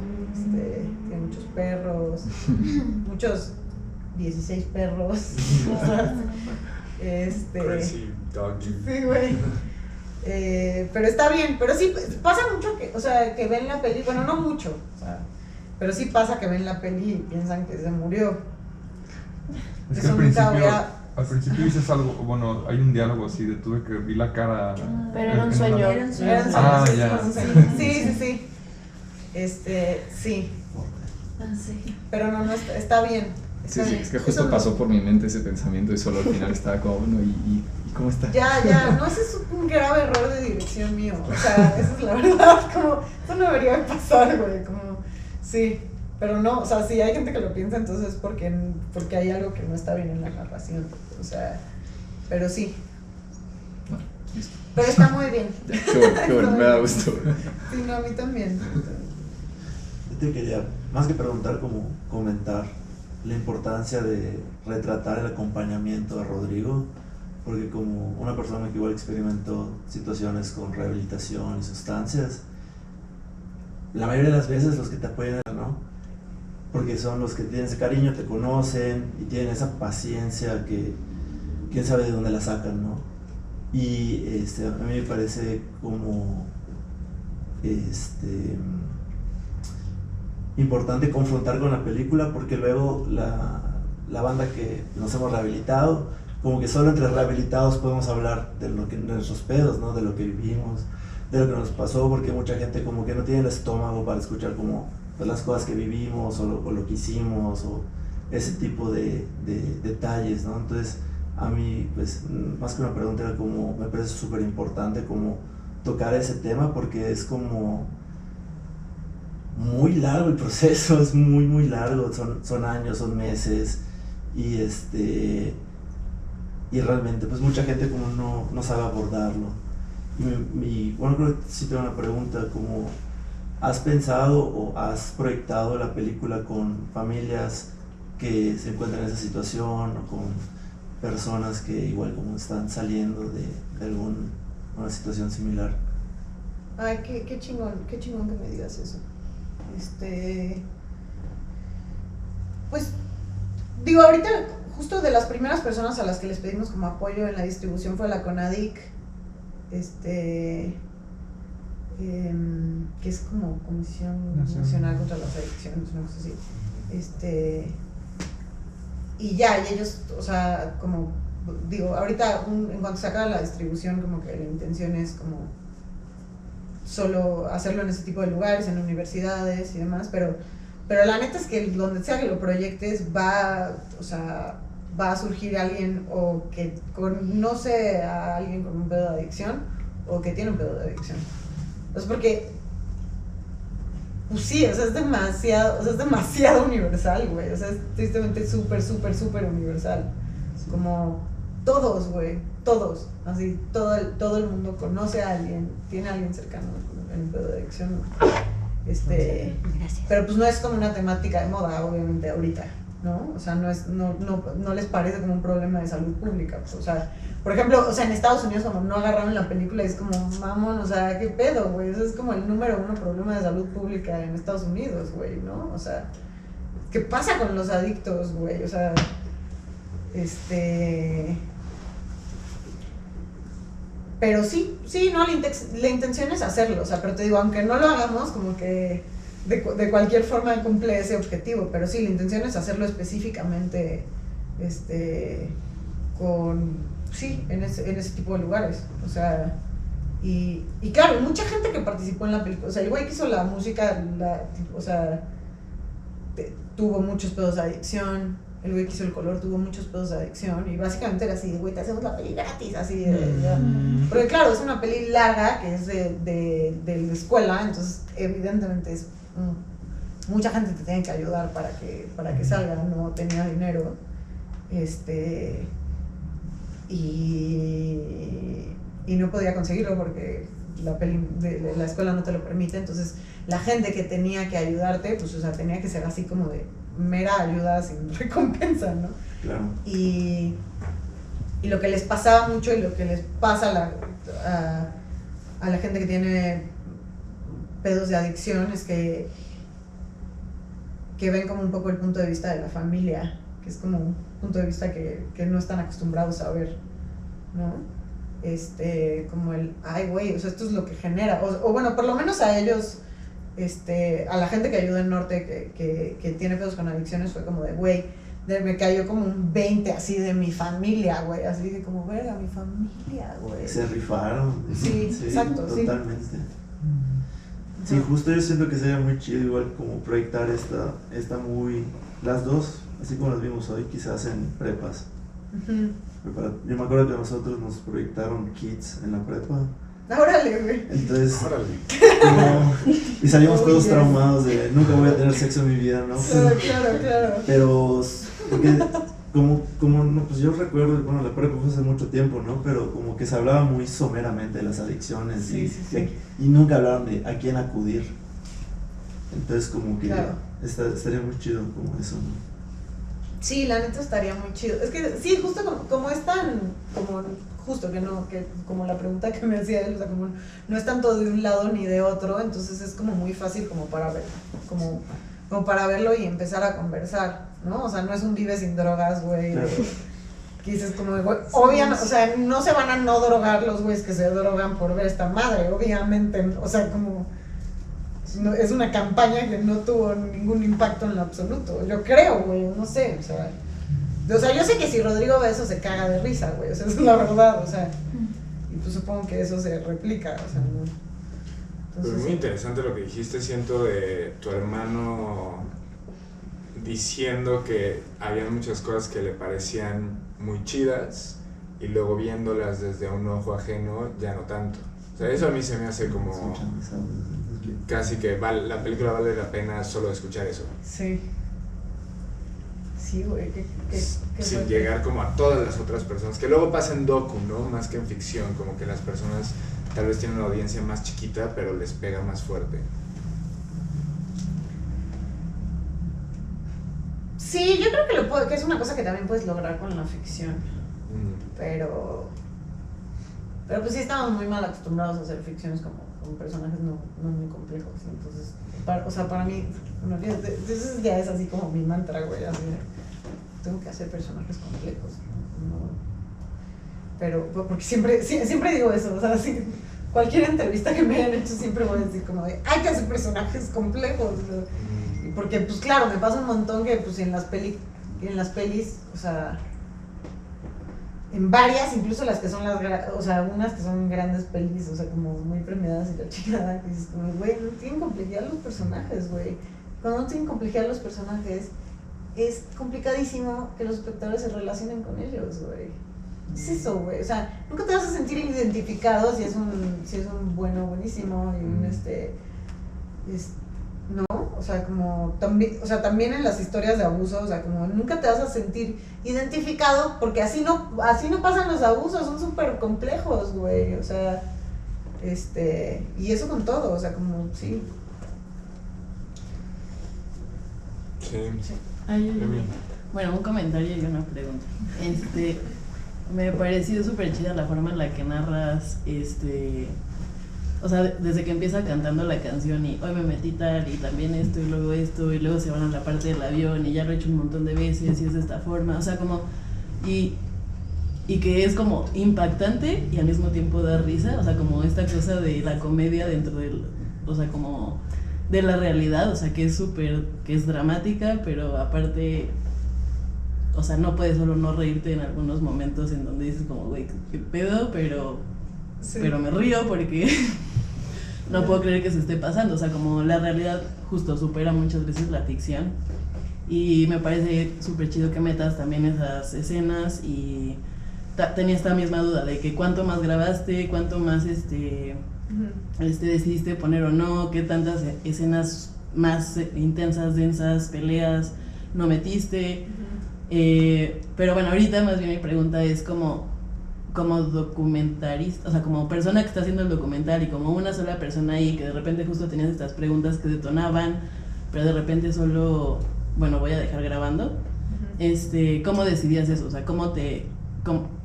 tiene muchos perros, muchos 16 perros. Crazy doggy. Sí, güey. Pero está bien, pero sí pasa mucho que ven la peli, bueno, no mucho, o sea, pero sí pasa que ven la peli y piensan que se murió. Es que Eso nunca hubiera... al principio dices algo, bueno, hay un diálogo así de tuve que vi la cara. Pero era un sueño. Era un sueño, Ah, sí, ya. sí. Sí. Pero no está bien. Sí, es que justo pasó por mi mente ese pensamiento y solo al final estaba como, bueno, ¿y cómo está? Ya, no, ese es un grave error de dirección mío. O sea, esa es la verdad, como, esto no debería de pasar, güey, como, sí. Pero no, o sea, si hay gente que lo piensa, entonces porque hay algo que no está bien en la narración. O sea, pero sí. Bueno, listo. Pero está muy bien. Qué bueno, me da gusto. Sí, no, a mí también. Yo te quería, más que preguntar, como comentar la importancia de retratar el acompañamiento de Rodrigo, porque como una persona que igual experimentó situaciones con rehabilitación y sustancias, la mayoría de las veces los que te apoyan, ¿no? Porque son los que tienen ese cariño, te conocen y tienen esa paciencia que quién sabe de dónde la sacan, ¿no? Y a mí me parece como importante confrontar con la película, porque luego la banda que nos hemos rehabilitado, como que solo entre rehabilitados podemos hablar de nuestros pedos, ¿no? De lo que vivimos, de lo que nos pasó, porque mucha gente como que no tiene el estómago para escuchar como pues, las cosas que vivimos o lo que hicimos o ese tipo de detalles, ¿no? Entonces a mí pues más que una pregunta era como me parece súper importante como tocar ese tema, porque es como muy largo el proceso, es muy largo, son años, son meses y y realmente pues mucha gente como no sabe abordarlo. Y bueno, creo que sí tengo una pregunta, como ¿has pensado o has proyectado la película con familias que se encuentran en esa situación o con personas que igual como están saliendo de una situación similar? Ay, qué chingón que me digas eso. Pues, digo, ahorita justo de las primeras personas a las que les pedimos como apoyo en la distribución fue la CONADIC, que es como Comisión Nacional contra las Adicciones, una cosa así. Y ya, y ellos, o sea, como, digo, ahorita en cuanto se acaba la distribución, como que la intención es como solo hacerlo en ese tipo de lugares, en universidades y demás, pero la neta es que donde sea que lo proyectes va a surgir alguien o que conoce a alguien con un pedo de adicción o que tiene un pedo de adicción. Pues porque, pues sí, o sea, es demasiado universal, güey, o sea, es tristemente súper universal. Como todos, güey, todos, así, todo el mundo conoce a alguien, tiene a alguien cercano en un pedo de adicción. Gracias. Pero pues no es como una temática de moda, obviamente, ahorita, ¿no? O sea, no les parece como un problema de salud pública, pues, o sea, por ejemplo, o sea, en Estados Unidos como no agarraron la película y es como, mamón, o sea, ¿qué pedo, güey? Eso es como el número 1 problema de salud pública en Estados Unidos, güey, ¿no? O sea, ¿qué pasa con los adictos, güey? O sea, pero sí, no, la intención es hacerlo, o sea, pero te digo, aunque no lo hagamos, como que de cualquier forma cumple ese objetivo, pero sí, la intención es hacerlo específicamente, en ese tipo de lugares, o sea, y claro, mucha gente que participó en la película, o sea, el güey que hizo la música, o sea, tuvo muchos pedos de adicción. El güey que hizo el color tuvo muchos pedos de adicción y básicamente era así, güey, te hacemos la peli gratis, así ya. Porque claro, es una peli larga que es de la escuela, entonces evidentemente es mucha gente te tiene que ayudar para que salga, no tenía dinero, y no podía conseguirlo porque la escuela no te lo permite, entonces la gente que tenía que ayudarte, pues, o sea, tenía que ser así como de mera ayuda sin recompensa, ¿no? Claro. Y lo que les pasaba mucho y lo que les pasa a la gente que tiene pedos de adicción es que ven como un poco el punto de vista de la familia, que es como un punto de vista que no están acostumbrados a ver, ¿no? Como ay, güey, o sea, esto es lo que genera, o bueno, por lo menos a ellos, a la gente que ayuda en Norte que tiene pedos con adicciones fue como de, güey, me cayó como un 20 así de mi familia, güey, así de como, verga, mi familia, güey. Se rifaron. Sí, exacto, totalmente. Sí. Sí, justo yo siento que sería muy chido igual como proyectar las dos, así como las vimos hoy, quizás en prepas. Uh-huh. Yo me acuerdo que a nosotros nos proyectaron Kids en la prepa. Órale, güey. Entonces, Órale. y salimos todos traumados de nunca voy a tener sexo en mi vida, ¿no? Claro. Pero, porque, no, pues yo recuerdo, bueno, la prepa fue hace mucho tiempo, ¿no? Pero como que se hablaba muy someramente de las adicciones sí. Y nunca hablaban de a quién acudir. Entonces, como que claro. Estaría muy chido como eso, ¿no? Sí, la neta estaría muy chido. Es que sí, justo como es tan, justo que como la pregunta que me hacía él, o sea, como no es tanto de un lado ni de otro, entonces es como muy fácil como para ver, como para verlo y empezar a conversar, ¿no? O sea, no es un vive sin drogas, güey. Claro. Que dices como, güey, obviamente, o sea, no se van a no drogar los güeyes que se drogan por ver esta madre, obviamente, o sea, como no, es una campaña que no tuvo ningún impacto en lo absoluto, yo creo, güey, no sé, o sea, yo sé que si Rodrigo ve eso se caga de risa, güey, o sea, es la verdad, o sea, y pues supongo que eso se replica, o sea, ¿no? Entonces, pues muy interesante lo que dijiste, siento, de tu hermano diciendo que había muchas cosas que le parecían muy chidas y luego viéndolas desde un ojo ajeno ya no tanto. O sea, eso a mí se me hace como casi que la película vale la pena solo escuchar eso. Sí. Sí, güey, sin llegar como a todas las otras personas, que luego pasa en docu, ¿no? Más que en ficción, como que las personas tal vez tienen una audiencia más chiquita, pero les pega más fuerte. Sí, yo creo que es una cosa que también puedes lograr con la ficción, pero Pero pues sí estamos muy mal acostumbrados a hacer ficciones con personajes no muy complejos. Entonces, para mí, bueno, eso ya es así como mi mantra, güey, así de, tengo que hacer personajes complejos, ¿no? Pero, porque siempre digo eso, o sea, así, cualquier entrevista que me hayan hecho siempre voy a decir como de, hay que hacer personajes complejos, ¿no? Porque, pues claro, me pasa un montón que pues en las pelis, o sea, en varias, incluso las que son o sea, unas que son grandes pelis, o sea, como muy premiadas y la chingada, que dices como, güey, no tienen complejidad los personajes, güey. Cuando no tienen complejidad los personajes, es complicadísimo que los espectadores se relacionen con ellos, güey. Es eso, güey, o sea, nunca te vas a sentir identificado si es un bueno, buenísimo y un ¿no? O sea, como también en las historias de abuso, o sea, como nunca te vas a sentir identificado porque así no pasan los abusos, son súper complejos, güey, o sea, y eso con todo, o sea, como, sí. Sí. Bueno, un comentario y una pregunta. Me pareció súper chida la forma en la que narras, o sea, desde que empieza cantando la canción y hoy me metí tal y también esto y luego se van a la parte del avión y ya lo he hecho un montón de veces y es de esta forma, o sea, como, y que es como impactante y al mismo tiempo da risa, o sea, como esta cosa de la comedia dentro del, o sea, como de la realidad, o sea, que es dramática, pero aparte, o sea, no puedes solo no reírte en algunos momentos en donde dices como, güey, qué pedo, pero me río porque no puedo creer que se esté pasando, o sea, como la realidad justo supera muchas veces la ficción y me parece súper chido que metas también esas escenas y tenía esta misma duda de que cuánto más grabaste, cuánto más decidiste poner o no, qué tantas escenas más intensas, densas, peleas no metiste, pero bueno, ahorita más bien mi pregunta es como documentarista, o sea, como persona que está haciendo el documental y como una sola persona ahí que de repente justo tenías estas preguntas que detonaban, pero de repente solo, bueno, voy a dejar grabando, ¿cómo decidías eso? O sea,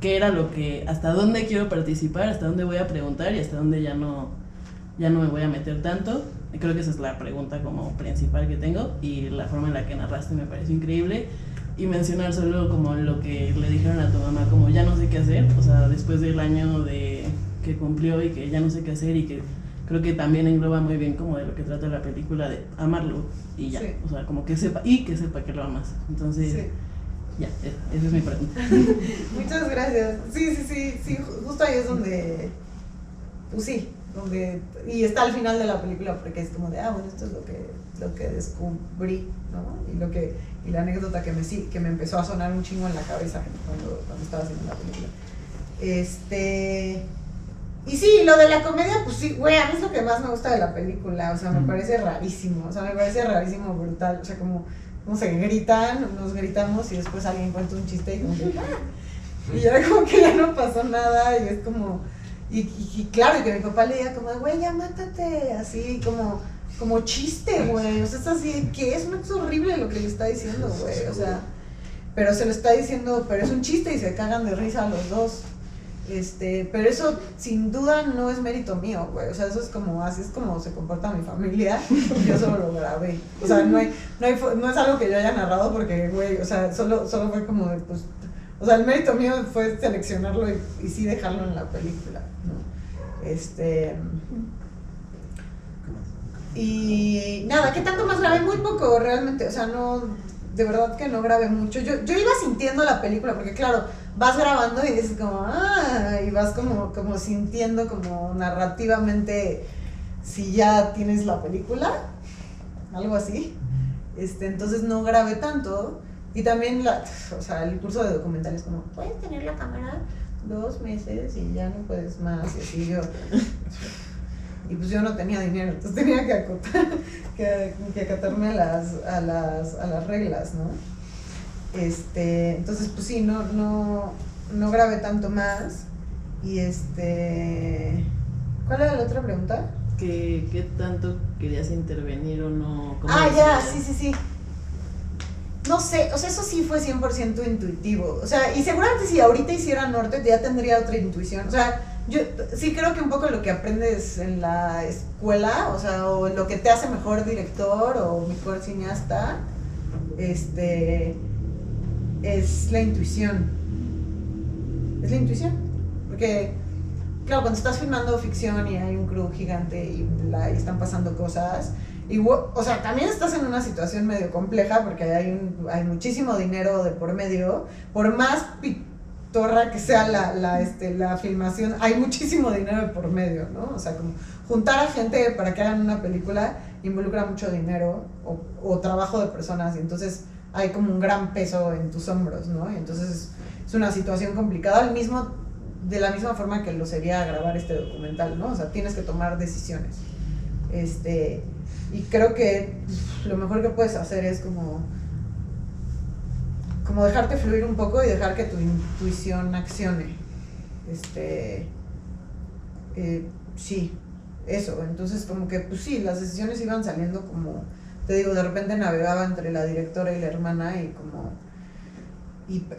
¿qué era lo que, hasta dónde quiero participar, hasta dónde voy a preguntar y hasta dónde ya no me voy a meter tanto? Y creo que esa es la pregunta como principal que tengo y la forma en la que narraste me pareció increíble. Y mencionar solo como lo que le dijeron a tu mamá, como ya no sé qué hacer, o sea, después del año que cumplió y que ya no sé qué hacer y que creo que también engloba muy bien como de lo que trata la película de amarlo y ya, sí. O sea, como que sepa que lo amas. Entonces, sí. Ya, esa es mi pregunta. Muchas gracias. Sí, justo ahí es donde, pues sí, y está al final de la película porque es como de, bueno, esto es lo que descubrí, ¿no? Y la anécdota que me empezó a sonar un chingo en la cabeza cuando estaba haciendo la película. Y sí, lo de la comedia, pues sí, güey, a mí es lo que más me gusta de la película, o sea, me parece rarísimo, brutal, o sea, como se gritan, nos gritamos y después alguien cuenta un chiste y como que, y ya como que ya no pasó nada y es como, y claro, y que mi papá le diga como, güey, ya mátate, así como chiste, güey, o sea, es así, que es horrible lo que le está diciendo, güey, o sea, pero se lo está diciendo, pero es un chiste y se cagan de risa los dos, pero eso sin duda no es mérito mío, güey, o sea, eso es como, así es como se comporta mi familia, yo solo lo grabé, o sea, no es algo que yo haya narrado porque, güey, o sea, solo fue como de, pues, o sea, el mérito mío fue seleccionarlo y sí dejarlo en la película, ¿no? Y nada, ¿qué tanto más grabé? Muy poco, realmente, o sea, no, de verdad que no grabé mucho. Yo iba sintiendo la película, porque claro, vas grabando y dices como, y vas como sintiendo como narrativamente si ya tienes la película, algo así. Entonces no grabé tanto. Y también, o sea, el curso de documental es como, puedes tener la cámara 2 meses y ya no puedes más, y así yo... Y pues yo no tenía dinero, entonces tenía que acatarme a las reglas, ¿no? Entonces pues sí, no grabé tanto más. Y ¿cuál era la otra pregunta? ¿Qué tanto querías intervenir o no? Ya, sí. No sé, o sea, eso sí fue 100% intuitivo. O sea, y seguramente si ahorita hiciera Norte ya tendría otra intuición. O sea, yo sí creo que un poco lo que aprendes en la escuela, o sea, o lo que te hace mejor director o mejor cineasta, es la intuición. Es la intuición. Porque, claro, cuando estás filmando ficción y hay un crew gigante y están pasando cosas, o sea, también estás en una situación medio compleja porque hay muchísimo dinero de por medio, por más torra que sea la filmación, hay muchísimo dinero de por medio, ¿no? O sea, como juntar a gente para que hagan una película involucra mucho dinero o trabajo de personas, y entonces hay como un gran peso en tus hombros, ¿no? Y entonces es una situación complicada, de la misma forma que lo sería grabar este documental, ¿no? O sea, tienes que tomar decisiones. Y creo que lo mejor que puedes hacer es como dejarte fluir un poco y dejar que tu intuición accione. Sí, eso. Entonces como que, pues sí, las decisiones iban saliendo como, te digo, de repente navegaba entre la directora y la hermana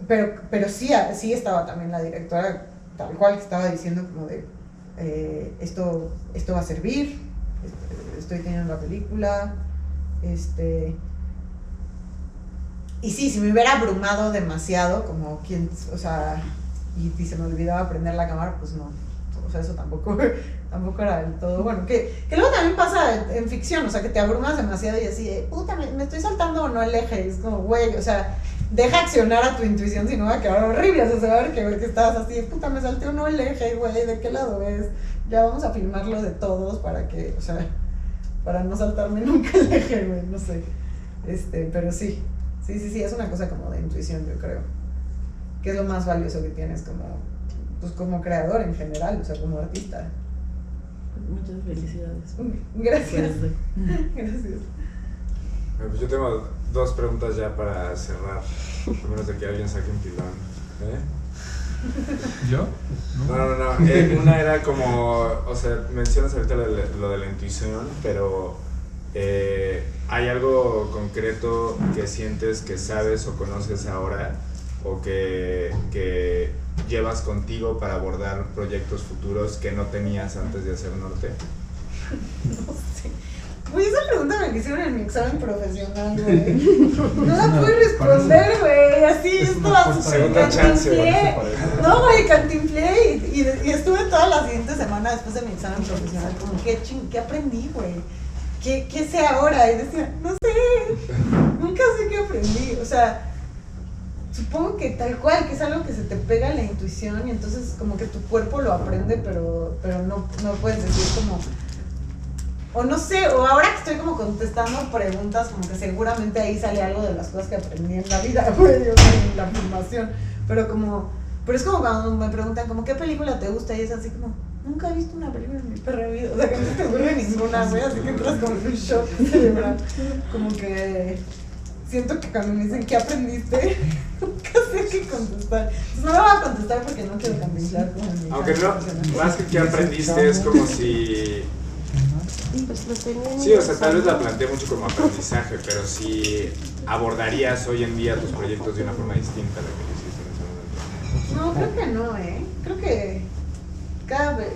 pero sí estaba también la directora tal cual, que estaba diciendo como de esto va a servir, estoy teniendo la película, y sí, si me hubiera abrumado demasiado, como o sea, y se me olvidaba prender la cámara, pues no, o sea, eso tampoco era del todo bueno, que luego también pasa en ficción, o sea, que te abrumas demasiado y así, puta, me estoy saltando o no el eje, es como, güey, o sea, deja accionar a tu intuición, si no va a quedar horrible, o sea, se va a ver que estabas así, puta, me salté o no el eje, güey, ¿de qué lado es? Ya vamos a filmarlo de todos para que, o sea, para no saltarme nunca el eje, güey, no sé, pero sí, es una cosa como de intuición, yo creo, que es lo más valioso que tienes como creador en general, o sea, como artista. Muchas felicidades. Gracias. Gracias. Pues yo tengo 2 preguntas ya para cerrar, a menos de que alguien saque un pilón. ¿Yo? No. Una era como, o sea, mencionas ahorita lo de la intuición, pero ¿hay algo concreto que sientes que sabes o conoces ahora o que llevas contigo para abordar proyectos futuros que no tenías antes de hacer Norte? No sé. Güey, esa pregunta me la hicieron en mi examen profesional, güey. No la pude responder, güey. Así estaba súper cantinflé. No, güey, cantinflé y estuve toda la siguiente semana después de mi examen profesional como, ¿qué aprendí, güey? ¿Qué sé ahora? Y decía, no sé, nunca sé qué aprendí. O sea, supongo que tal cual, que es algo que se te pega en la intuición y entonces como que tu cuerpo lo aprende, pero no puedes decir como... O no sé, o ahora que estoy como contestando preguntas, como que seguramente ahí sale algo de las cosas que aprendí en la vida, güey, en la filmación. Pero es como cuando me preguntan como, ¿qué película te gusta? Y es así como, nunca he visto una película en mi perra vida. O sea, que no te vuelve ninguna, güey, así que entras como en un shock cerebral. Como que siento que cuando me dicen, ¿qué aprendiste? Nunca sé qué contestar. Entonces no me voy a contestar porque no quiero cantar como en mi aunque no, más que qué aprendiste es como si... Sí, o sea, tal vez la planteé mucho como aprendizaje, pero si abordarías hoy en día tus proyectos de una forma distinta a la que lo hiciste en ese momento. No, creo que no, creo que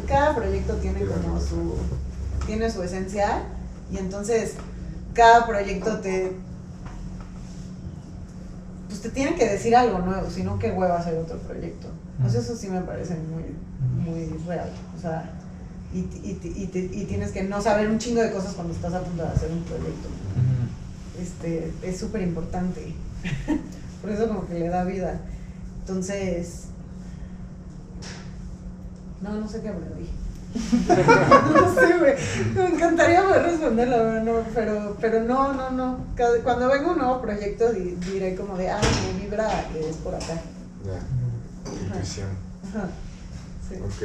cada proyecto tiene como tiene su esencia y entonces cada proyecto te tiene que decir algo nuevo, si no qué hueva hacer otro proyecto. Entonces eso sí me parece muy real, o sea, y tienes que no saber un chingo de cosas cuando estás a punto de hacer un proyecto. Es súper importante. Por eso como que le da vida. Entonces, no sé qué aprendí. No sé, güey. Me encantaría poder responder, la verdad, no, pero no. Cuando venga un nuevo proyecto diré como de, mi vibra es por acá. Ya, intuición. Ajá. Sí. Ok.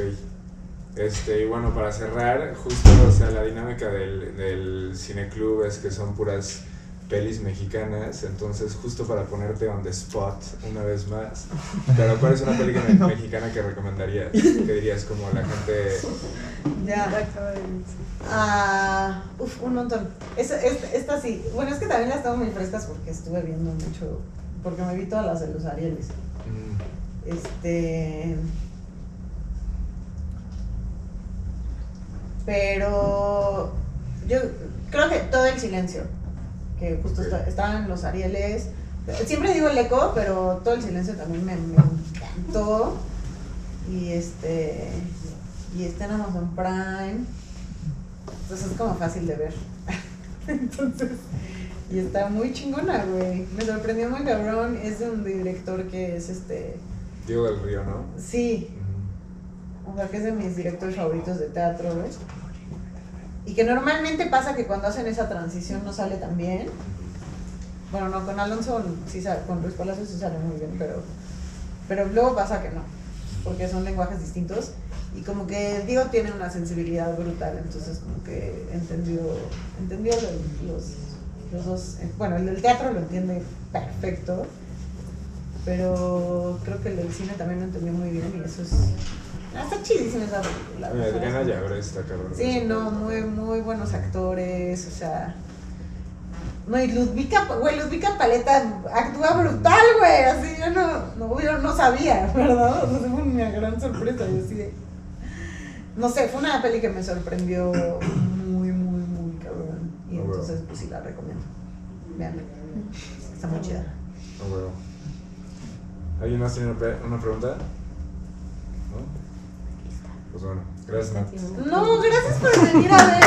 Y bueno, para cerrar, justo, o sea, la dinámica del cineclub es que son puras pelis mexicanas, entonces justo para ponerte on the spot una vez más, pero ¿cuál es una peli mexicana que recomendarías? ¿Qué dirías como la gente? Ya, un montón. Esta sí, bueno, es que también las tengo muy frescas porque estuve viendo mucho, porque me vi todas las de los Arieles. Pero yo creo que todo el silencio, que justo estaban los Arieles, siempre digo el eco, pero todo el silencio también me encantó. Y está en Amazon Prime, entonces es como fácil de ver. Entonces, y está muy chingona, güey. Me sorprendió muy cabrón. Es de un director que es Diego del Río, ¿no? Sí. O sea, que es de mis directores favoritos de teatro, güey. Y que normalmente pasa que cuando hacen esa transición no sale tan bien. Bueno, no, con Alonso sí sale, con Luis Palacios sí sale muy bien, pero luego pasa que no, porque son lenguajes distintos. Y como que Diego tiene una sensibilidad brutal, entonces como que entendió los dos. Bueno, el del teatro lo entiende perfecto, pero creo que el del cine también lo entendió muy bien y eso es... Está chidísima esa película. Adriana Llabre está cabrón. Sí, no, muy buenos actores, o sea... No, y Ludvika Paleta actúa brutal, güey, así yo no sabía, ¿verdad? O sea, fue una gran sorpresa, yo así de... No sé, fue una peli que me sorprendió muy cabrón, y entonces pues sí la recomiendo, veanla, está muy chida. Oh, bueno. ¿Alguien más tiene una pregunta? ¿No? Pues bueno, gracias, Nat. No, gracias por venir a ver.